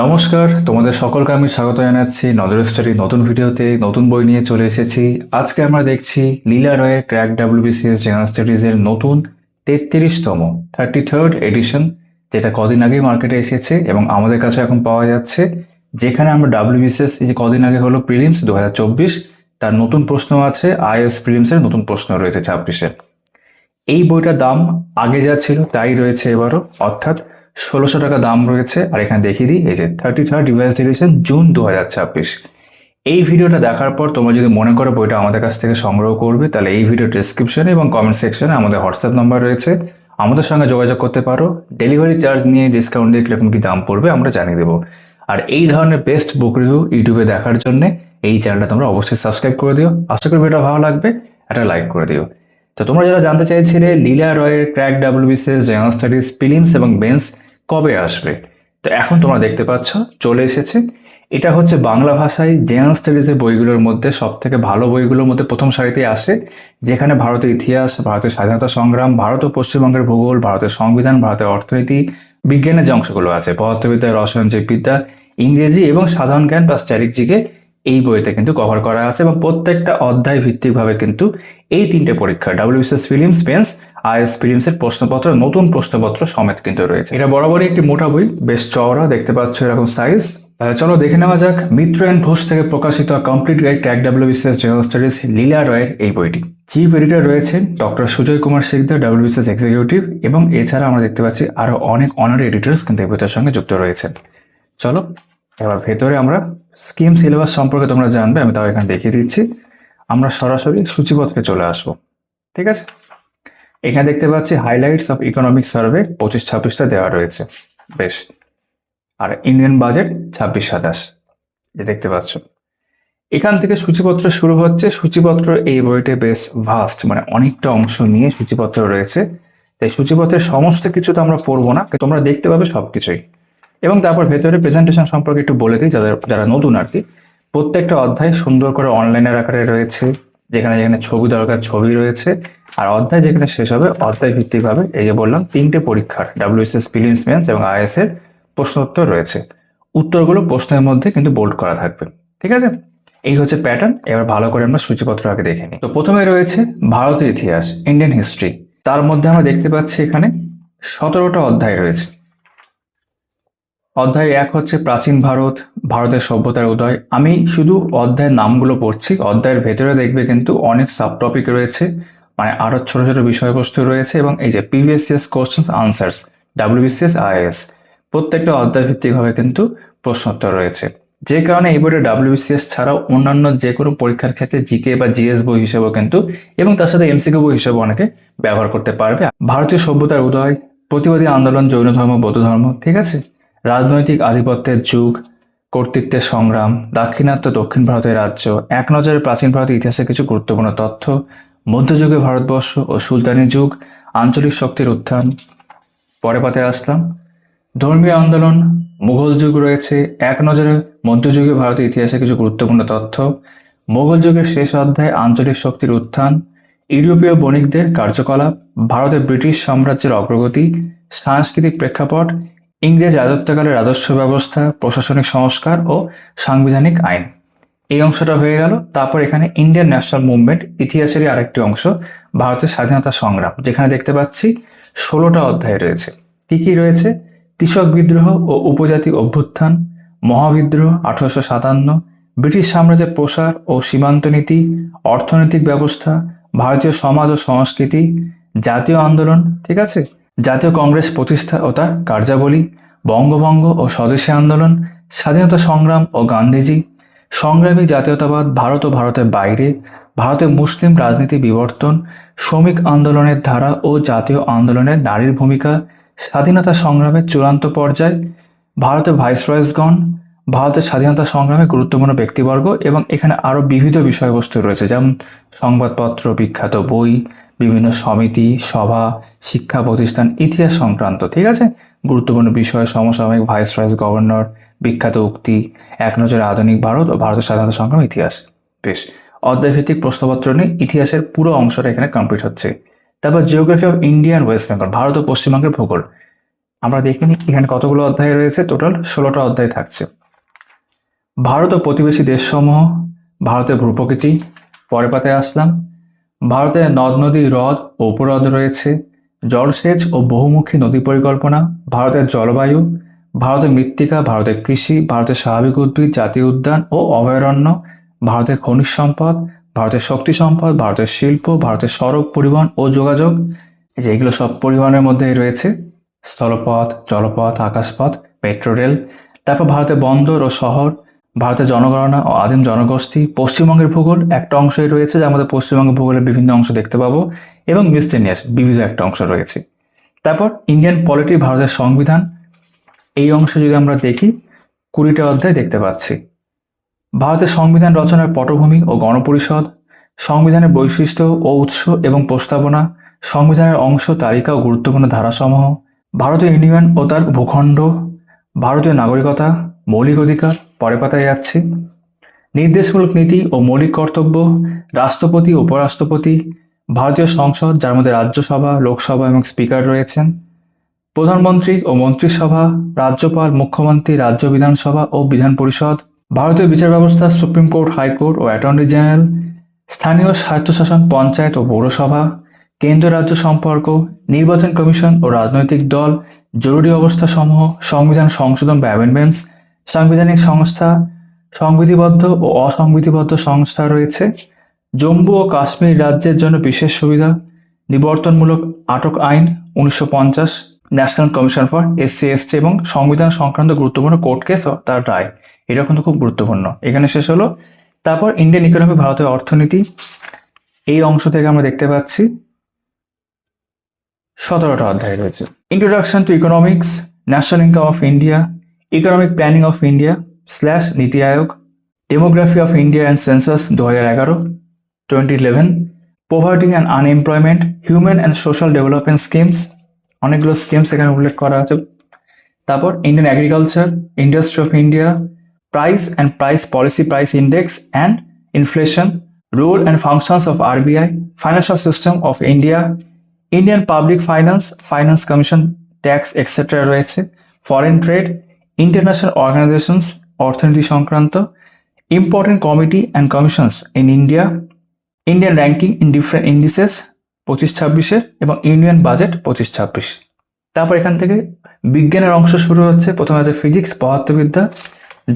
নমস্কার, তোমাদের সকলকে আমি স্বাগত জানাচ্ছি নজর স্টাডি নতুন ভিডিওতে। নতুন বই নিয়ে চলে এসেছি। আজকে আমরা দেখছি লীলা রয়ের ক্র্যাক ডাব্লিউবিসিএস জেনারেল স্টাডিজের নতুন 33তম 33rd এডিশন, যেটা কদিন আগেই মার্কেটে এসেছে এবং আমাদের কাছে এখন পাওয়া যাচ্ছে। যেখানে আমরা ডাব্লিউবিসিএস এই যে কদিন আগে হলো প্রিলিমস 2024, তার নতুন প্রশ্ন আছে। আইএস প্রিলিমসের নতুন প্রশ্ন রয়েছে 26-এ। এই বইটার দাম আগে যা ছিল তাই রয়েছে এবারও, অর্থাৎ 1600 টাকা দাম রয়েছে। আর এখানে দেখিয়ে দিই, এই যে 33rd রিভাইজড এডিশন, জুন 2026। এই ভিডিওটা দেখার পর তোমরা যদি মনে করো বইটা আমাদের কাছ থেকে সংগ্রহ করবে, তাহলে এই ভিডিও ডেসক্রিপশনে এবং কমেন্ট সেকশনে আমাদের হোয়াটসঅ্যাপ নাম্বার রয়েছে, আমাদের সঙ্গে যোগাযোগ করতে পারো। ডেলিভারি চার্জ নিয়ে ডিসকাউন্ট দিয়ে কিরকম কি দাম পড়বে আমরা জানিয়ে দেবো। আর এই ধরনের বেস্ট বুক রিভিউ ইউটিউবে দেখার জন্য এই চ্যানেলটা তোমরা অবশ্যই সাবস্ক্রাইব করে দিও। আশা করি ভিডিওটা ভালো লাগবে, একটা লাইক করে দিও। তো তোমরা যারা জানতে চাইছিলে লীলা রয়ের crack WBCS general studies prelims এবং মেন্স কবে আসবে, তো এখন তোমরা দেখতে পাচ্ছ চলে এসেছে। এটা হচ্ছে বাংলা ভাষায় জেনারেল স্টাডিজের বইগুলোর মধ্যে সব থেকে ভালো বইগুলোর মধ্যে প্রথম সারিতে আসে, যেখানে ভারতের ইতিহাস, ভারতের স্বাধীনতা সংগ্রাম, ভারত ও পশ্চিমবঙ্গের ভূগোল, ভারতের সংবিধান, ভারতের অর্থনীতি, বিজ্ঞানের যে অংশগুলো আছে, পদার্থবিদ্যা, রসায়ন, জীববিদ্যা, ইংরেজি এবং সাধারণ জ্ঞান বা স্ট্যাটিকজিকে এই বইতে কিন্তু কভার করা আছে। এবং প্রত্যেকটা অধ্যায় ভিত্তিকভাবে কিন্তু এই তিনটে পরীক্ষা ডাব্লিউবিসিএস প্রিলিমস, মেন্স, আইএস প্রিলিমসের প্রশ্নপত্র, নতুন প্রশ্নপত্র সমেত কিন্তু রয়েছে। এটা বরাবরই একটি মোটা বই, বেশ চওড়া, দেখতে পাচ্ছ এরকম সাইজ। তাহলে চলো দেখে নেওয়া যাক মিত্র অ্যান্ড ঘোষ থেকে প্রকাশিত complete guide crack WBCS general studies Leela রয়ের এই বইটি। চিফ এডিটর রয়েছেন doctor Sujoy Kumar Sikdar, WBCS executive, এবং এছাড়া আমরা দেখতে পাচ্ছি আরো অনেক অনারি এডিটর্স কিন্তু এই বইটার সঙ্গে যুক্ত রয়েছেন। চলো এবার ভেতরে আমরা স্কিম সিলেবাস সম্পর্কে তোমরা জানবে, আমি তাও এখানে দেখিয়ে দিচ্ছি। আমরা সরাসরি সূচিপত্রে চলে আসবো, ঠিক আছে। এখানে দেখতে পাচ্ছি হাইলাইটস অফ ইকোনমিক সার্ভে 25-26টা দেওয়া রয়েছে, বেশ। আর ইন্ডিয়ান বাজেট 26-27 যে দেখতে পাচ্ছ। এখান থেকে সূচিপত্র শুরু হচ্ছে। সূচিপত্র এই বইতে বেশ ভাস্ট, মানে অনেকটা অংশ নিয়ে সূচিপত্র রয়েছে। তাই সূচিপত্রের সমস্ত কিছু তো আমরা পড়বো না, তোমরা দেখতে পাবে সবকিছুই। এবং তারপর ভেতরে প্রেজেন্টেশন সম্পর্কে একটু বলে দিই যারা নতুন আর কি। প্রত্যেকটা অধ্যায় সুন্দর করে অনলাইনের আকারে রয়েছে, যেখানে যেখানে ছবি দরকার ছবি রয়েছে। আর অধ্যায় যেখানে শেষ হবে অধ্যায় ভিত্তিকভাবে এই যে বললাম তিনটে পরীক্ষার ডাব্লিউবিসিএস প্রিলিমস, মেন্স এবং আইএস এর প্রশ্নোত্তর রয়েছে। উত্তরগুলো প্রশ্নের মধ্যে কিন্তু বোল্ড করা থাকবে, ঠিক আছে। এই হচ্ছে প্যাটার্ন। এবার ভালো করে আমরা সূচিপত্র আগে দেখে নিই। তো প্রথমে রয়েছে ভারতের ইতিহাস, ইন্ডিয়ান হিস্ট্রি। তার মধ্যে আমরা দেখতে পাচ্ছি এখানে 17টা অধ্যায় রয়েছে। অধ্যায় 1 হচ্ছে প্রাচীন ভারত, ভারতের সভ্যতার উদয়। আমি শুধু অধ্যায়ের নামগুলো পড়ছি, অধ্যায়ের ভেতরে দেখবে কিন্তু অনেক সাব টপিক রয়েছে, মানে আরো ছোট ছোট বিষয়বস্তু রয়েছে। এবং এই যে previous years questions answers, WBCS, is, প্রত্যেকটা অধ্যায় ভিত্তিকভাবে কিন্তু প্রশ্নোত্তর রয়েছে। যে কারণে এই বইটা ডাব্লিউবিসিএস ছাড়াও অন্যান্য যে কোনো পরীক্ষার ক্ষেত্রে জিকে বা জিএস বই হিসেবেও কিন্তু, এবং তার সাথে এমসিকিউ বই হিসেবে অনেকে ব্যবহার করতে পারবে। ভারতীয় সভ্যতার উদয়, প্রতিবাদী আন্দোলন, জৈন ধর্ম, বৌদ্ধ ধর্ম, ঠিক আছে। রাজনৈতিক আধিপত্যের যুগ, কর্তৃত্বের সংগ্রাম, দাক্ষিণাত্য দক্ষিণ ভারতের রাজ্য, এক নজরে প্রাচীন ভারতের ইতিহাসের কিছু গুরুত্বপূর্ণ তথ্য, মধ্যযুগে ভারতবর্ষ ও সুলতানি যুগ, আঞ্চলিক শক্তির উত্থান, পরে পাতে আসলাম, ধর্মীয় আন্দোলন, মুঘল যুগ রয়েছে, এক নজরে মধ্যযুগীয় ভারতের ইতিহাসে কিছু গুরুত্বপূর্ণ তথ্য, মোগল যুগের শেষ অধ্যায় আঞ্চলিক শক্তির উত্থান, ইউরোপীয় বণিকদের কার্যকলাপ, ভারতের ব্রিটিশ সাম্রাজ্যের অগ্রগতি, সাংস্কৃতিক প্রেক্ষাপট, ইংরেজ রাজত্বকালের রাজস্ব ব্যবস্থা, প্রশাসনিক সংস্কার ও সাংবিধানিক আইন। এই অংশটা হয়ে গেল। তারপর এখানে ইন্ডিয়ান ন্যাশনাল মুভমেন্ট, ইতিহাসেরই আরেকটি অংশ, ভারতের স্বাধীনতা সংগ্রাম, যেখানে দেখতে পাচ্ছি 16টা অধ্যায় রয়েছে। কি কি রয়েছে? কৃষক বিদ্রোহ ও উপজাতি অভ্যুত্থান, মহাবিদ্রোহ 1857, ব্রিটিশ সাম্রাজ্যের প্রসার ও সীমান্ত নীতি, অর্থনৈতিক ব্যবস্থা, ভারতীয় সমাজ ও সংস্কৃতি, জাতীয় আন্দোলন, ঠিক আছে, জাতীয় কংগ্রেস প্রতিষ্ঠা ও তার কার্যাবলী, বঙ্গভঙ্গ ও স্বদেশী আন্দোলন, স্বাধীনতা সংগ্রাম ও গান্ধীজি, সংগ্রামী জাতীয়তাবাদ, ভারত ও ভারতের বাইরে, ভারতের মুসলিম রাজনীতি বিবর্তন, শ্রমিক আন্দোলনের ধারা ও জাতীয় আন্দোলনের নারীর ভূমিকা, স্বাধীনতা সংগ্রামের চূড়ান্ত পর্যায়, ভারতের ভাইসরয়সগণ, ভারতের স্বাধীনতা সংগ্রামে গুরুত্বপূর্ণ ব্যক্তিবর্গ। এবং এখানে আরো বিবিধ বিষয়বস্তু রয়েছে, যেমন সংবাদপত্র, বিখ্যাত বই, বিভিন্ন সমিতি, সভা, শিক্ষা প্রতিষ্ঠান, ইতিহাস সংক্রান্ত, ঠিক আছে, গুরুত্বপূর্ণ বিষয়, সমসাময়িক ভাইসরয়েস গভর্নর, বিখ্যাত উক্তি, এক নজরে আধুনিক ভারত ও ভারতের স্বাধীনতা সংগ্রাম, ইতিহাস। বেশ, অধ্যায়ভিত্তিক প্রশ্নপত্র নিয়ে ইতিহাসের পুরো অংশটা এখানে কমপ্লিট হচ্ছে। তারপর geography of India and West Bengal, Bharat ও পশ্চিমবঙ্গের ভূগোল, আমরা দেখিনি এখানে কতগুলো অধ্যায় রয়েছে, টোটাল 16টা অধ্যায় থাকছে। ভারত ও প্রতিবেশী দেশসমূহ, ভারতের ভূপ্রকৃতি, পরের পাতায় আসলাম। ভারতের নদ নদী, হ্রদ ও উপহ্রদ রয়েছে, জলসেচ ও বহুমুখী নদী পরিকল্পনা, ভারতের জলবায়ু, ভারতের মৃত্তিকা, ভারতের কৃষি, ভারতের স্বাভাবিক উদ্ভিদ, জাতীয় উদ্যান ও অভয়ারণ্য, ভারতের খনিজ সম্পদ, ভারতের শক্তি সম্পদ, ভারতের শিল্প, ভারতের সড়ক পরিবহন ও যোগাযোগ, এই যে এগুলো সব পরিবহনের মধ্যেই রয়েছে, স্থলপথ, জলপথ, আকাশপথ, মেট্রো রেল। তারপর ভারতের বন্দর ও শহর, ভারতের জনগণনা ও আদিম জনগোষ্ঠী, পশ্চিমবঙ্গের ভূগোল একটা অংশই রয়েছে, যার মধ্যে পশ্চিমবঙ্গের ভূগোলের বিভিন্ন অংশ দেখতে পাবো, এবং মিসলেনিয়াস বিবিধ একটা অংশ রয়েছে। তারপর ইন্ডিয়ান পলিটি, ভারতের সংবিধান, এই অংশে যদি আমরা দেখি 20টা অধ্যায় দেখতে পাচ্ছি। ভারতের সংবিধান রচনার পটভূমি ও গণপরিষদ, সংবিধানের বৈশিষ্ট্য ও উৎস এবং প্রস্তাবনা, সংবিধানের অংশ, তালিকা ও গুরুত্বপূর্ণ ধারাসমূহ, ভারতীয় ইউনিয়ন ও তার ভূখণ্ড, ভারতীয় নাগরিকতা, মৌলিক অধিকার, পরের পাতায় যাচ্ছি। নির্দেশমূলক নীতি ও মৌলিক কর্তব্য, রাষ্ট্রপতি ও উপরাষ্ট্রপতি, ভারতীয় সংসদ যার মধ্যে রাজ্যসভা, লোকসভা এবং স্পিকার রয়েছেন, প্রধানমন্ত্রী ও মন্ত্রিসভা, রাজ্যপাল, মুখ্যমন্ত্রী, রাজ্য বিধানসভা ও বিধান পরিষদ, ভারতীয় বিচার ব্যবস্থা, সুপ্রিম কোর্ট, হাইকোর্ট ও অ্যাটর্নি জেনারেল, স্থানীয় স্বায়ত্তশাসন, পঞ্চায়েত ও পৌরসভা, কেন্দ্র রাজ্য সম্পর্ক, নির্বাচন কমিশন ও রাজনৈতিক দল, জরুরি অবস্থা সমূহ, সংবিধান সংশোধন বা অ্যামেন্ডমেন্টস, সাংবিধানিক সংস্থা, সংবিধিবদ্ধ ও অসংবিধিবদ্ধ সংস্থা রয়েছে, জম্মু ও কাশ্মীর রাজ্যের জন্য বিশেষ সুবিধা, নিবর্তনমূলক আটক আইন 1950, ন্যাশনাল কমিশন ফর SC/ST এবং সংবিধান সংক্রান্ত গুরুত্বপূর্ণ কোর্ট কেস ও তার রায়, এটা কিন্তু খুব গুরুত্বপূর্ণ। এখানে শেষ হলো। তারপর ইন্ডিয়ান ইকোনমি, ভারতের অর্থনীতি, এই অংশ থেকে আমরা দেখতে পাচ্ছি 17টা অধ্যায় রয়েছে। Introduction to economics, national income of India, economic planning of India / NITI Aayog, demography of India and census 2011, poverty and unemployment, human and social development schemes, অনেকগুলো স্কিমস এখানে উল্লেখ করা আছে। তারপর Indian agriculture, industry of India, price and price policy, price index and inflation, role and functions of RBI, financial system of India, Indian public finance, finance commission, tax etcetera রয়েছে, foreign trade, international organisations, অর্থনীতি সংক্রান্ত, important committee and commissions in India, Indian ranking in different indices 25-26 এবং union budget 25-26। তারপর এখান থেকে বিজ্ঞানের অংশ শুরু হচ্ছে। প্রথমে আছে ফিজিক্স, পদার্থবিদ্যা,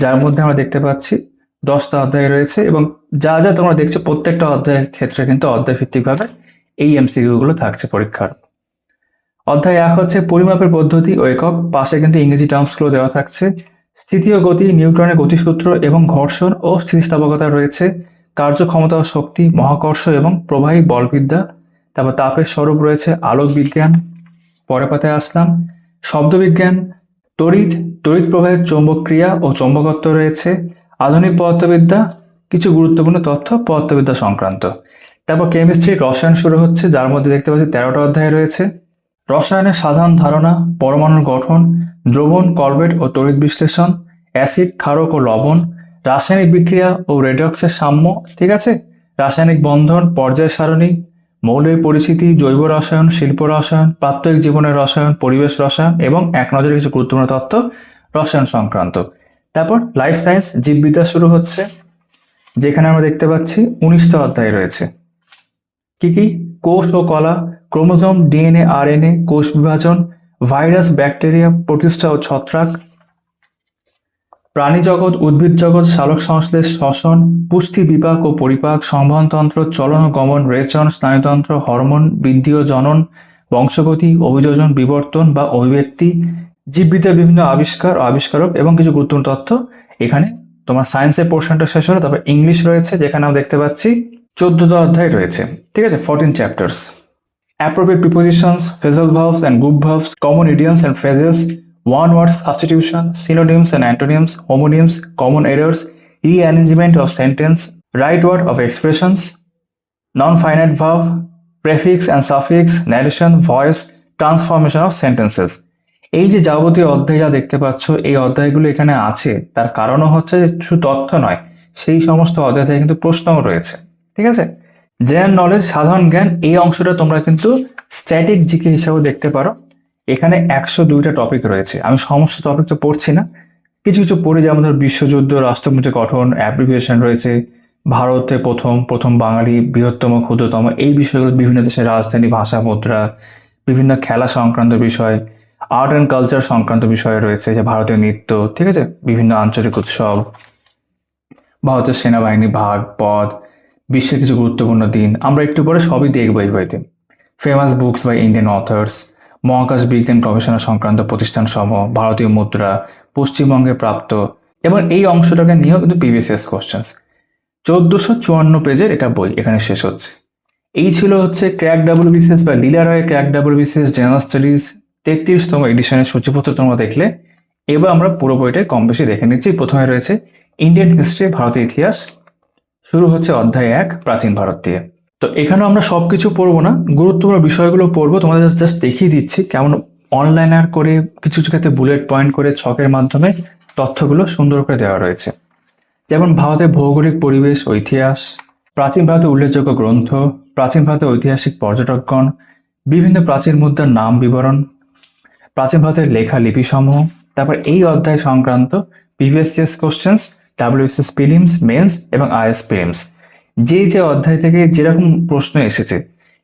যার মধ্যে আমরা দেখতে পাচ্ছি 10টা অধ্যায় রয়েছে, এবং যা যা তোমরা দেখছো প্রত্যেকটা অধ্যায়ের ক্ষেত্রে কিন্তু অধ্যায় ভিত্তিকভাবে এই MCQ গুলো থাকছে পরীক্ষার। অধ্যায় 1 হচ্ছে পরিমাপের পদ্ধতি ও একক, পাশে কিন্তু ইংরেজি টার্মসগুলো দেওয়া থাকছে। স্থিতি ও গতি, নিউটনের গতিসূত্র এবং ঘর্ষণ ও স্থিতিস্থাপকতা রয়েছে, কার্যক্ষমতা ও শক্তি, মহাকর্ষ এবং প্রবাহী বলবিদ্যা, তারপর তাপের স্বরূপ রয়েছে, আলোক বিজ্ঞান, পরের পাতায় আসলাম। শব্দবিজ্ঞান, তড়িৎ প্রবাহের চৌম্বক ক্রিয়া ও চৌম্বকত্ব রয়েছে, আধুনিক পদার্থবিদ্যা, কিছু গুরুত্বপূর্ণ তথ্য পদার্থবিদ্যা সংক্রান্ত। তারপর কেমিস্ট্রি, রসায়ন শুরু হচ্ছে, যার মধ্যে দেখতে পাচ্ছি 13টা অধ্যায় রয়েছে। রসায়নের সাধারণ ধারণা, পরমাণুর গঠন, দ্রবণ, কলবেট ও তড়িৎ বিশ্লেষণ, অ্যাসিড, ক্ষারক ও লবণ, রাসায়নিক বিক্রিয়া ও রেডক্সের সাম্য, ঠিক আছে, রাসায়নিক বন্ধন, পর্যায় সারণী, মৌলের পরিচিতি, জৈব রসায়ন, শিল্প রসায়ন, প্রাত্যহিক জীবনের রসায়ন, পরিবেশ রসায়ন এবং এক নজরে কিছু গুরুত্বপূর্ণ তথ্য রসায়ন সংক্রান্ত। তারপর লাইফ সায়েন্স, জীববিদ্যা শুরু হচ্ছে, যেখানে আমরা দেখতে পাচ্ছি 19টা অধ্যায় রয়েছে। কি কোষ ও কলা, ক্রোমোজোম, DNA, RNA, কোষ বিভাজন, ভাইরাস, ব্যাকটেরিয়া, প্রতিষ্ঠা ও ছত্রাক, প্রাণী জগৎ, উদ্ভিদ জগৎ, সালোক সংশ্লেষ, শ্বসন, পুষ্টি, বিপাক ও পরিপাক, সংবহনতন্ত্র, চলন ও গমন, রেচন, স্নায়ুতন্ত্র, হরমোন, বৃদ্ধি ও জনন, বংশগতি, অভিযোজন, বিবর্তন বা অভিব্যক্তি, জীববিদ্যার বিভিন্ন আবিষ্কার ও আবিষ্কারক এবং কিছু গুরুত্বপূর্ণ তথ্য। এখানে তোমার সায়েন্সের পোর্শনটা শেষ হলো। তারপর ইংলিশ রয়েছে, যেখানে আমরা দেখতে পাচ্ছি 14টা অধ্যায় রয়েছে, ঠিক আছে, 14 chapters. Appropriate prepositions, phrasal verbs and group verbs, common idioms and phrases, one-word substitution, synonyms and antonyms, homonyms, common errors, rearrangement of sentence, right word of expressions, non-finite verb, prefix and suffix, narration, voice, transformation of sentences. এই যে যাবতীয় অধ্যায় যা দেখতে পাচ্ছ, এই অধ্যায়গুলো এখানে আছে, তার কারণও হচ্ছে শুধু তথ্য নয়, সেই সমস্ত অধ্যায় থেকে কিন্তু প্রশ্নও রয়েছে, ঠিক আছে। জেনারেল নলেজ, সাধারণ জ্ঞান, এই অংশটা তোমরা কিন্তু স্ট্যাটিক জিকে হিসাবে দেখতে পারো। এখানে 102টা টপিক রয়েছে। আমি সমস্ত টপিক তো পড়ছি না, কিছু কিছু পড়ি, যেমন ধর বিশ্বযুদ্ধ, রাষ্ট্রপুঞ্জের গঠন, অ্যাব্রিভিয়েশন রয়েছে, ভারতে প্রথম প্রথম বাঙালি, বৃহত্তম ক্ষুদ্রতম, এই বিষয়গুলো, বিভিন্ন দেশের রাজধানী, ভাষা, মুদ্রা, বিভিন্ন খেলা সংক্রান্ত বিষয়, আর্ট অ্যান্ড কালচার সংক্রান্ত বিষয় রয়েছে, যে ভারতীয় নৃত্য, ঠিক আছে, বিভিন্ন আঞ্চলিক উৎসব, ভারতের সেনাবাহিনী, ভাগ, পদ, বিশ্বের কিছু গুরুত্বপূর্ণ দিন, আমরা একটু পরে সবই দেখবো এই বইতে। Famous books by Indian authors, মহাকাশ বিজ্ঞান গবেষণা সংক্রান্ত প্রতিষ্ঠান সমূহ, ভারতীয় মুদ্রা, পশ্চিমবঙ্গে প্রাপ্ত, এবং এই অংশটাকে নিয়েও কিন্তু প্রিভিয়াস কোশ্চেন্স। 1454 পেজের এটা বই এখানে শেষ হচ্ছে। এই ছিল হচ্ছে ক্র্যাক ডাব্লিউবিসিএস বা লীলা রয়ের ক্র্যাক ডাব্লিউবিসিএস জেনারেল স্টাডিজ 33তম এডিশনের সূচিপত্র তোমরা দেখলে। এবার আমরা পুরো বইটাই কম বেশি দেখে নিচ্ছি। প্রথমে রয়েছে ইন্ডিয়ান হিস্ট্রি, ভারতের ইতিহাস, শুরু হচ্ছে অধ্যায় 1 প্রাচীন ভারত দিয়ে। তো এখানেও আমরা সবকিছু পড়বো না, গুরুত্বপূর্ণ বিষয়গুলো পড়বো, তোমাদের জাস্ট দেখিয়ে দিচ্ছি কেমন অনলাইনার করে কিছু কিছু ক্ষেত্রে বুলেট পয়েন্ট করে ছকের মাধ্যমে তথ্যগুলো সুন্দর করে দেওয়া রয়েছে। যেমন ভারতের ভৌগোলিক পরিবেশ ও ইতিহাস, প্রাচীন ভারতের উল্লেখযোগ্য গ্রন্থ, প্রাচীন ভারতের ঐতিহাসিক পর্যটকগণ, বিভিন্ন প্রাচীন মুদ্রার নাম বিবরণ, প্রাচীন ভারতের লেখা লিপিসমূহ। তারপর এই অধ্যায় সংক্রান্ত previous questions, WBCS prelims, mains এবং আইএস প্রিলিমস, যে যে অধ্যায় থেকে যেরকম প্রশ্ন এসেছে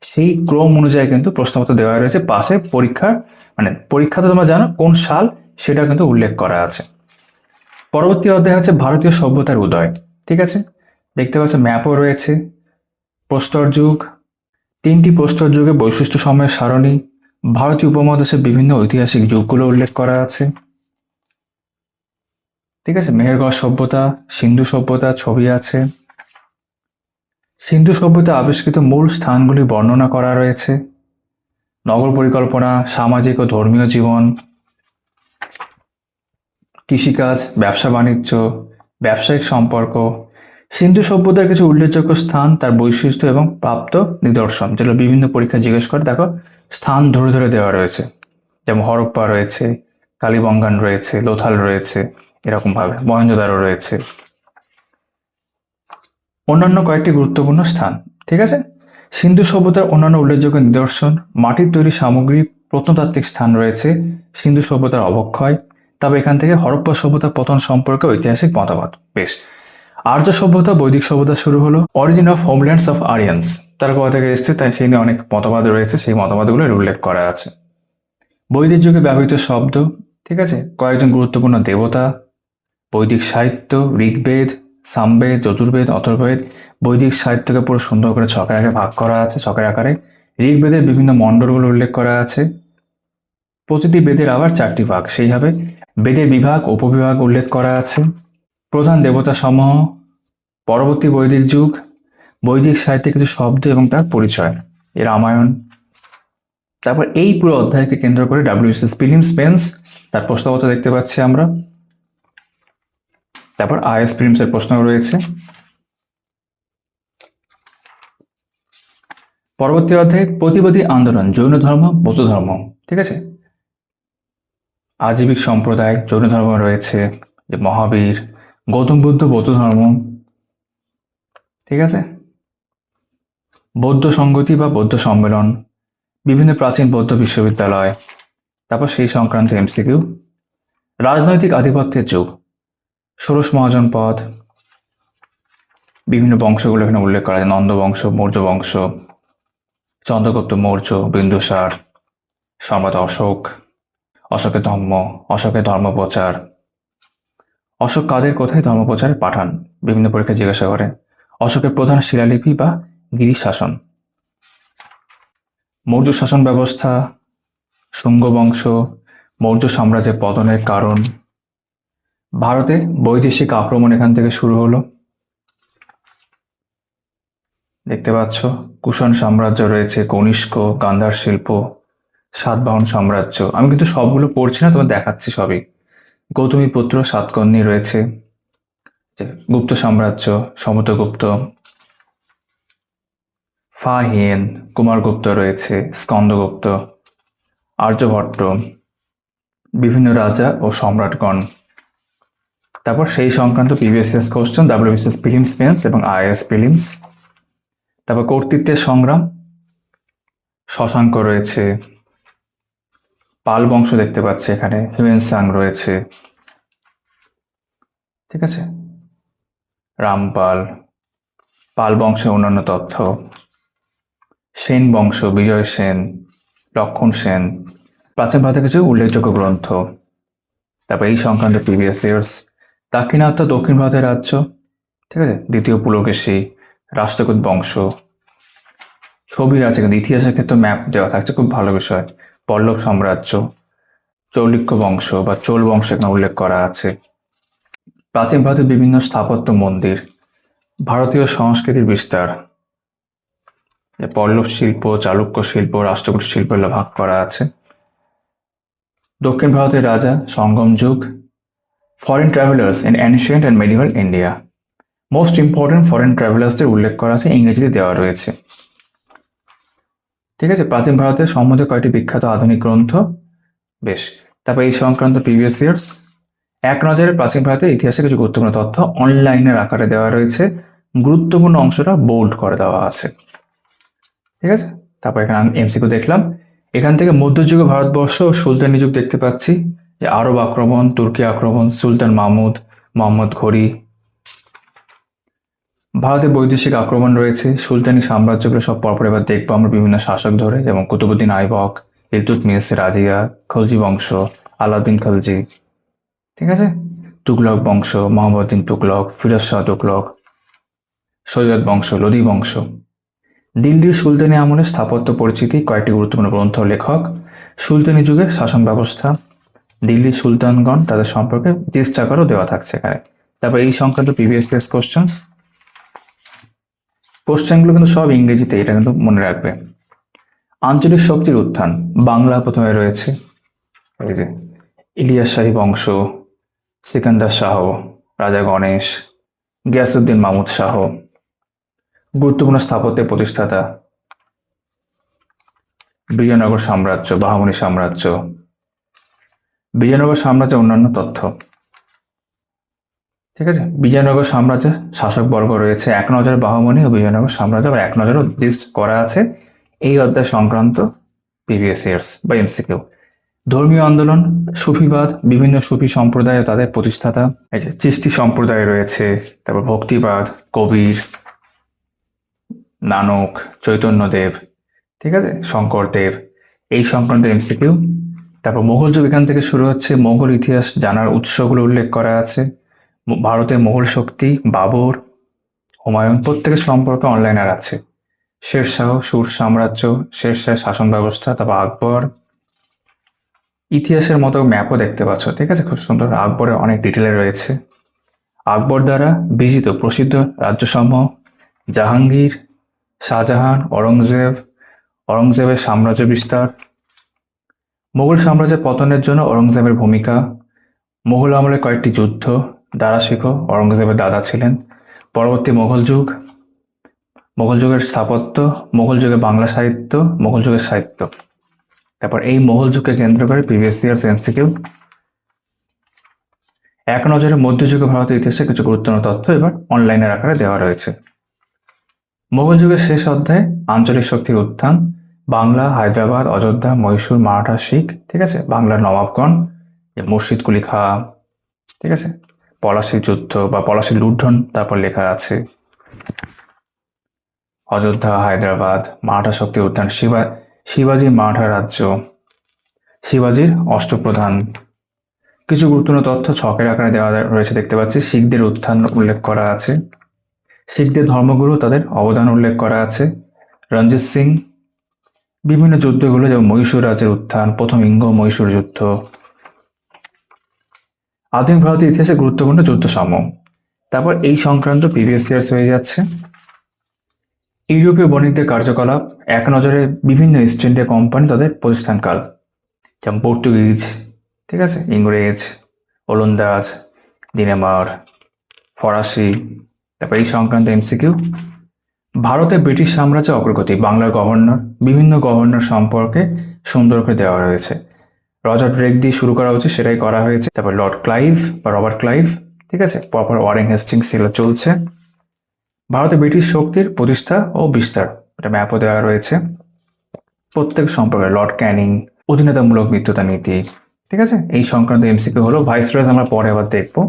সেই ক্রম অনুযায়ী কিন্তু প্রশ্নপত্র দেওয়া রয়েছে। পাশে পরীক্ষার পরীক্ষা তো তোমরা জানো কোন সাল সেটা কিন্তু উল্লেখ করা আছে। পরবর্তী অধ্যায় হচ্ছে ভারতীয় সভ্যতার উদয়, ঠিক আছে, দেখতে পাচ্ছ ম্যাপও রয়েছে। প্রস্তর যুগ, 3টি প্রস্তর যুগে বৈশিষ্ট্য সময়ের সারণী, ভারতীয় উপমহাদেশের বিভিন্ন ঐতিহাসিক যুগগুলো উল্লেখ করা আছে, ঠিক আছে। মেহেরগড় সভ্যতা, সিন্ধু সভ্যতা ছবি আছে। সিন্ধু সভ্যতা আবিষ্কৃত মূল স্থানগুলি বর্ণনা করা রয়েছে। নগর পরিকল্পনা, সামাজিক ও ধর্মীয় জীবন, কৃষিকাজ, ব্যবসা বাণিজ্য, ব্যবসায়িক সম্পর্ক, সিন্ধু সভ্যতার কিছু উল্লেখযোগ্য স্থান, তার বৈশিষ্ট্য এবং প্রাপ্ত নিদর্শন, যেগুলো বিভিন্ন পরীক্ষা জিজ্ঞেস করে। দেখো স্থান ধরে ধরে দেওয়া রয়েছে, যেমন হরপ্পা রয়েছে, কালীবঙ্গান রয়েছে, লোথাল রয়েছে, এরকম ভাবে মহেঞ্জোদারো রয়েছে, অন্যান্য কয়েকটি গুরুত্বপূর্ণ স্থান, ঠিক আছে। সিন্ধু সভ্যতার অন্যান্য উল্লেখযোগ্য নিদর্শন, মাটির তৈরি সামগ্রী, প্রত্নতাত্ত্বিক স্থান রয়েছে, সিন্ধু সভ্যতার অবক্ষয়। তবে এখান থেকে হরপ্পা সভ্যতার পতন সম্পর্কে ঐতিহাসিক মতামত। বেশ, আর্য সভ্যতা, বৈদিক সভ্যতা শুরু হলো। অরিজিন অফ হোমল্যান্ডস অফ আরিয়ান্স, তারা কোথা থেকে এসছে তাই সেই নিয়ে অনেক মতবাদ রয়েছে, সেই মতবাদগুলো উল্লেখ করা আছে। বৈদিক যুগে ব্যবহৃত শব্দ, ঠিক আছে, কয়েকজন গুরুত্বপূর্ণ দেবতা, বৈদিক সাহিত্য, ঋগ্বেদ, সামবেদ, যজুর্বেদ, অথর্ববেদ। বৈদিক সাহিত্যকে পুরো সুন্দর করে ছকের আকারে ভাগ করা আছে, ছকের আকারে। ঋগ্বেদের বিভিন্ন মণ্ডলগুলো উল্লেখ করা আছে। প্রতিটি বেদের আবার 4টি ভাগ, সেইভাবে বেদের বিভাগ, উপবিভাগ উল্লেখ করা আছে। প্রধান দেবতা সমূহ, পরবর্তী বৈদিক যুগ, বৈদিক সাহিত্যে কিছু শব্দ এবং তার পরিচয়, এ রামায়ণ। তারপর এই পুরো অধ্যায়কে কেন্দ্র করে ডাব্লিউবিসিএস প্রিলিমস, মেন্স, তার প্রশ্নপত্র দেখতে পাচ্ছি আমরা। তারপর আইএস প্রিলিমস এর প্রশ্ন রয়েছে। পরবর্তী অধ্যায়ে প্রতিবাদী আন্দোলন, জৈন ধর্ম, বৌদ্ধ ধর্ম, ঠিক আছে। আজীবিক সম্প্রদায়, জৈন ধর্ম রয়েছে, যে মহাবীর, গৌতম বুদ্ধ, বৌদ্ধ ধর্ম, ঠিক আছে। বৌদ্ধ সংগতি বা বৌদ্ধ সম্মেলন, বিভিন্ন প্রাচীন বৌদ্ধ বিশ্ববিদ্যালয়, তারপর সেই সংক্রান্ত এমসিকিউ। রাজনৈতিক আধিপত্যের যুগ, ষোড়শ মহাজন পদ, বিভিন্ন বংশগুলো এখানে উল্লেখ করা আছে। নন্দ বংশ, মৌর্য বংশ, চন্দ্রগুপ্ত মৌর্য, বিন্দুসার, সম্রাট অশোক, অশোকের ধর্ম, অশোকের ধর্মপ্রচার। অশোক কাদের কোথায় ধর্মপ্রচারে পাঠান, বিভিন্ন পরীক্ষা জিজ্ঞাসা করে। অশোকের প্রধান শিলালিপি বা গিরি শাসন। মৌর্য শাসন ব্যবস্থা, শুঙ্গ বংশ, মৌর্য সাম্রাজ্যের পতনের কারণ। ভারতে বৈদেশিক আক্রমণ এখান থেকে শুরু হলো, দেখতে পাচ্ছ। কুষাণ সাম্রাজ্য রয়েছে, কনিষ্ক, গান্ধার শিল্প, সাতবাহন সাম্রাজ্য। আমি কিন্তু সবগুলো পড়ছি না, তোমার দেখাচ্ছি সবই। গৌতমী পুত্র সাতকর্ণী রয়েছে, গুপ্ত সাম্রাজ্য, সমুদ্রগুপ্ত, ফাহিয়েন, কুমারগুপ্ত রয়েছে, স্কন্দগুপ্ত, আর্যভট্ট, বিভিন্ন রাজা ও সম্রাটগণ। তারপর সেই সংক্রান্ত previous question, WBCS prelims, mains এবং আইএস প্রিলিমস। তারপর কর্তৃত্বের সংগ্রাম, শশাঙ্ক রয়েছে, পাল বংশ দেখতে পাচ্ছি এখানে, হিউয়েন-সাং রয়েছে, ঠিক আছে, রামপাল, পাল বংশের অন্যান্য তথ্য, সেন বংশ, বিজয় সেন, লক্ষণ সেন, প্রাচীন ভারতের কিছু উল্লেখযোগ্য গ্রন্থ। তারপর এই সংক্রান্ত প্রিভিয়াস ইয়ার্স, দাক্ষিণাত্য দক্ষিণ ভারতের রাজ্য, ঠিক আছে, দ্বিতীয় পুলকেশী, রাষ্ট্রকূট বংশ, ছবি আছে কিন্তু ইতিহাসের ক্ষেত্রে ম্যাপ দেওয়া থাকছে, খুব ভালো বিষয়। পল্লব সাম্রাজ্য, চৌলিক্য বংশ বা চোল বংশ এখানে উল্লেখ করা আছে। প্রাচীন ভারতের বিভিন্ন স্থাপত্য মন্দির, ভারতীয় সংস্কৃতির বিস্তার, পল্লব শিল্প, চালুক্য শিল্প, রাষ্ট্রকূট শিল্প এগুলো ভাগ করা আছে। দক্ষিণ ভারতের রাজা, সঙ্গম যুগ, foreign travellers in ancient and medieval India, most important foreign ট্রাভেলার্সদের উল্লেখ করা আছে, ইংরেজিতে দেওয়া রয়েছে, ঠিক আছে। প্রাচীন ভারতের সম্বন্ধে কয়েকটি বিখ্যাত আধুনিক গ্রন্থ, বেশ। তারপর এই সংক্রান্ত প্রিভিয়াস ইয়ার্স, এক নজরে প্রাচীন ভারতের ইতিহাসে কিছু গুরুত্বপূর্ণ তথ্য অনলাইনের আকারে দেওয়া রয়েছে, গুরুত্বপূর্ণ অংশটা বোল্ড করে দেওয়া আছে, ঠিক আছে। তারপর এখানে আমি এমসিকিউ দেখলাম, এখান থেকে মধ্যযুগে ভারতবর্ষ ও সুলতানি যুগ দেখতে পাচ্ছি, যে আরব আক্রমণ, তুর্কি আক্রমণ, সুলতান মাহমুদ, মোহাম্মদ ঘড়ি, ভারতে বৈদেশিক আক্রমণ রয়েছে, সুলতানি সাম্রাজ্যগুলো সব পরপর এবার দেখবো আমরা বিভিন্ন শাসক ধরে, যেমন কুতুবুদ্দিন আইবক, ইলতুৎমিশ, রাজিয়া, খলজি বংশ, আলাউদ্দিন খলজি, ঠিক আছে, তুগলক বংশ, মোহাম্মদউদ্দিন তুগলক, ফিরোজ শাহ তুগলক, সৈয়দ বংশ, লোদি বংশ। দিল্লির সুলতানি আমলের স্থাপত্য পরিচিতি, কয়েকটি গুরুত্বপূর্ণ গ্রন্থ, লেখক, সুলতানি যুগের শাসন ব্যবস্থা, দিল্লির সুলতানগণ তাদের সম্পর্কে জিস্টাকারও দেওয়া থাকছে এখানে। তারপর এই সংক্রান্ত প্রিভিয়াস ইয়ার্স কোশ্চেনগুলো কিন্তু সব ইংরেজিতে, এটা কিন্তু মনে রাখবে। আঞ্চলিক শক্তির উত্থান, বাংলা প্রথমে রয়েছে, এই যে ইলিয়াস শাহী বংশ, সিকান্দার শাহ, রাজা গণেশ, গিয়াসউদ্দিন মাহমুদ শাহ, গুরুত্বপূর্ণ স্থাপত্যের প্রতিষ্ঠাতা, বিজয়নগর সাম্রাজ্য, বাহামনি সাম্রাজ্য, বিজয়নগর সাম্রাজ্যের অন্যান্য তথ্য, ঠিক আছে। বিজয়নগর সাম্রাজ্যের শাসকবর্গ রয়েছে, এক নজর বাহামনি ও বিজয়নগর সাম্রাজ্য আবার এক নজরও লিস্ট করা আছে এই অধ্যায় সংক্রান্ত প্রিভিয়াস ইয়ার্স বা এমসিকিউ। ধর্মীয় আন্দোলন, সুফিবাদ, বিভিন্ন সুফি সম্প্রদায় ও তাদের প্রতিষ্ঠাতা, এই যে চিশতি সম্প্রদায় রয়েছে, তারপর ভক্তিবাদ, কবির, নানক, চৈতন্যদেব, ঠিক আছে, শঙ্করদেব, এই সংক্রান্ত এমসিকিউ। তারপর মোগল যুগ, এখান থেকে শুরু হচ্ছে, মোগল ইতিহাস জানার উৎসগুলো উল্লেখ করা আছে, ভারতের মোগল শক্তি, বাবর, হুমায়ুন, প্রত্যেকের সম্পর্কে অনলাইনার আছে, শেরশাহ, সুর সাম্রাজ্য, শেরশাহের শাসন ব্যবস্থা, তারপর আকবর, ইতিহাসের মতো ম্যাপও দেখতে পাচ্ছ, ঠিক আছে, খুব সুন্দর, আকবরের অনেক ডিটেলে রয়েছে। আকবর দ্বারা বিজিত প্রসিদ্ধ রাজ্যসমূহ, জাহাঙ্গীর, শাহজাহান, ঔরঙ্গজেব, ঔরঙ্গজেবের সাম্রাজ্য বিস্তার, মোগল সাম্রাজ্যের পতনের জন্য ঔরঙ্গজেবের ভূমিকা, মোগল আমলের কয়েকটি যুদ্ধ, দারা শিখো ঔরঙ্গজেবের দাদা ছিলেন, পরবর্তী মোগল যুগ, মোগল যুগের স্থাপত্য, মোগল যুগে বাংলা সাহিত্য, মোগল যুগের সাহিত্য। তারপর এই মোগল যুগকে কেন্দ্র করে প্রিভিয়াস ইয়ার্স এমসিকিউ। এক নজরে মধ্যযুগে ভারতের ইতিহাসে কিছু গুরুত্বপূর্ণ তথ্য এবার অনলাইনের আকারে দেওয়া রয়েছে। মোগল যুগের শেষ অধ্যায়ে আঞ্চলিক শক্তির উত্থান, বাংলা, হায়দ্রাবাদ, অযোধ্যা, মহীশূর, মারাঠা, শিখ, ঠিক আছে, বাংলার নবাবগণ, মুর্শিদ কুলি খাঁ, ঠিক আছে, পলাশির যুদ্ধ বা পলাশির লুণ্ঠন তারপর লেখা আছে, অযোধ্যা, হায়দ্রাবাদ, মারাঠা শক্তির উত্থান, শিবাজি মারাঠা রাজ্য, শিবাজির অষ্টপ্রধান, কিছু গুরুত্বপূর্ণ তথ্য ছকের আকারে দেওয়া রয়েছে দেখতে পাচ্ছি, শিখদের উত্থান উল্লেখ করা আছে, শিখদের ধর্মগুরু তাদের অবদান উল্লেখ করা আছে, রঞ্জিত সিং, বিভিন্ন যুদ্ধগুলো যেমন মহীশূর রাজ্যের উত্থান, প্রথম ইঙ্গ মহীশূর যুদ্ধ, আধুনিক ভারতের ইতিহাসে গুরুত্বপূর্ণ যুদ্ধ সমূহ। তারপর এই সংক্রান্ত প্রিভিয়াস ইয়ার্স হয়ে যাচ্ছে। ইউরোপীয় বণিকদের কার্যকলাপ, এক নজরে বিভিন্ন ইস্ট ইন্ডিয়া কোম্পানি তাদের প্রতিষ্ঠানকাল, যেমন পর্তুগিজ, ঠিক আছে, ইংরেজ, ওলন্দাজ, ডেনমার, ফরাসি। তারপর এই সংক্রান্ত এমসিকিউ। ভারতে ব্রিটিশ সাম্রাজ্য অগ্রগতি, বাংলার গভর্নর, বিভিন্ন গভর্নর সম্পর্কে সুন্দর করে দেওয়া রয়েছে, রজার ড্রেক দিয়ে শুরু করা উচিত, সেটাই করা হয়েছে। তারপর লর্ড ক্লাইভ বা রবার্ট ক্লাইভ, ঠিক আছে, পরপর ওয়ারেন হেস্টিংস এগুলো চলছে। ভারতে ব্রিটিশ শক্তির প্রতিষ্ঠা ও বিস্তার, এটা ম্যাপও দেওয়া রয়েছে। প্রত্যেক সম্পর্কে লর্ড ক্যানিং, অধীনতামূলক মিত্রতা নীতি, ঠিক আছে, এই সংক্রান্ত এমসিকিউ হলো। ভাইসরয়েজ আমরা পরে আবার দেখবো।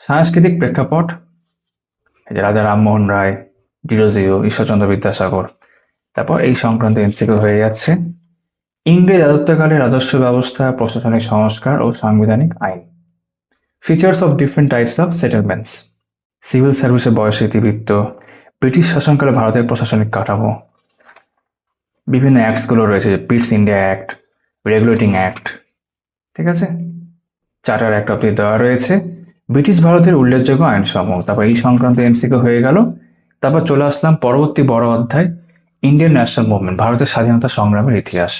সাংস্কৃতিক প্রেক্ষাপট, এই যে রাজা রামমোহন রায়, ডিরোজিও, ঈশ্বরচন্দ্র বিদ্যাসাগর, তারপর এই সংক্রান্ত এমসিকিউ হয়ে যাচ্ছে। ইংরেজ রাজত্বকালে রাজস্ব ব্যবস্থা, প্রশাসনিক সংস্কার ও সাংবিধানিক আইন। Features of different types of settlements, civil সার্ভিসের বয়স ইতিবৃত্ত, ব্রিটিশ শাসনকালে ভারতের প্রশাসনিক কাঠামো, বিভিন্ন অ্যাক্টসগুলো রয়েছে, পিটস ইন্ডিয়া অ্যাক্ট, রেগুলেটিং অ্যাক্ট, ঠিক আছে, চার্টার অ্যাক্ট অব্দি দেওয়া রয়েছে, ব্রিটিশ ভারতের উল্লেখযোগ্য আইনসমূহ। তারপর এই সংক্রান্ত এমসিকিউ হয়ে গেল। তারপর চলে আসলাম পরবর্তী বড় অধ্যায়, ইন্ডিয়ান ন্যাশনাল মুভমেন্ট, ভারতের স্বাধীনতা সংগ্রামের ইতিহাস,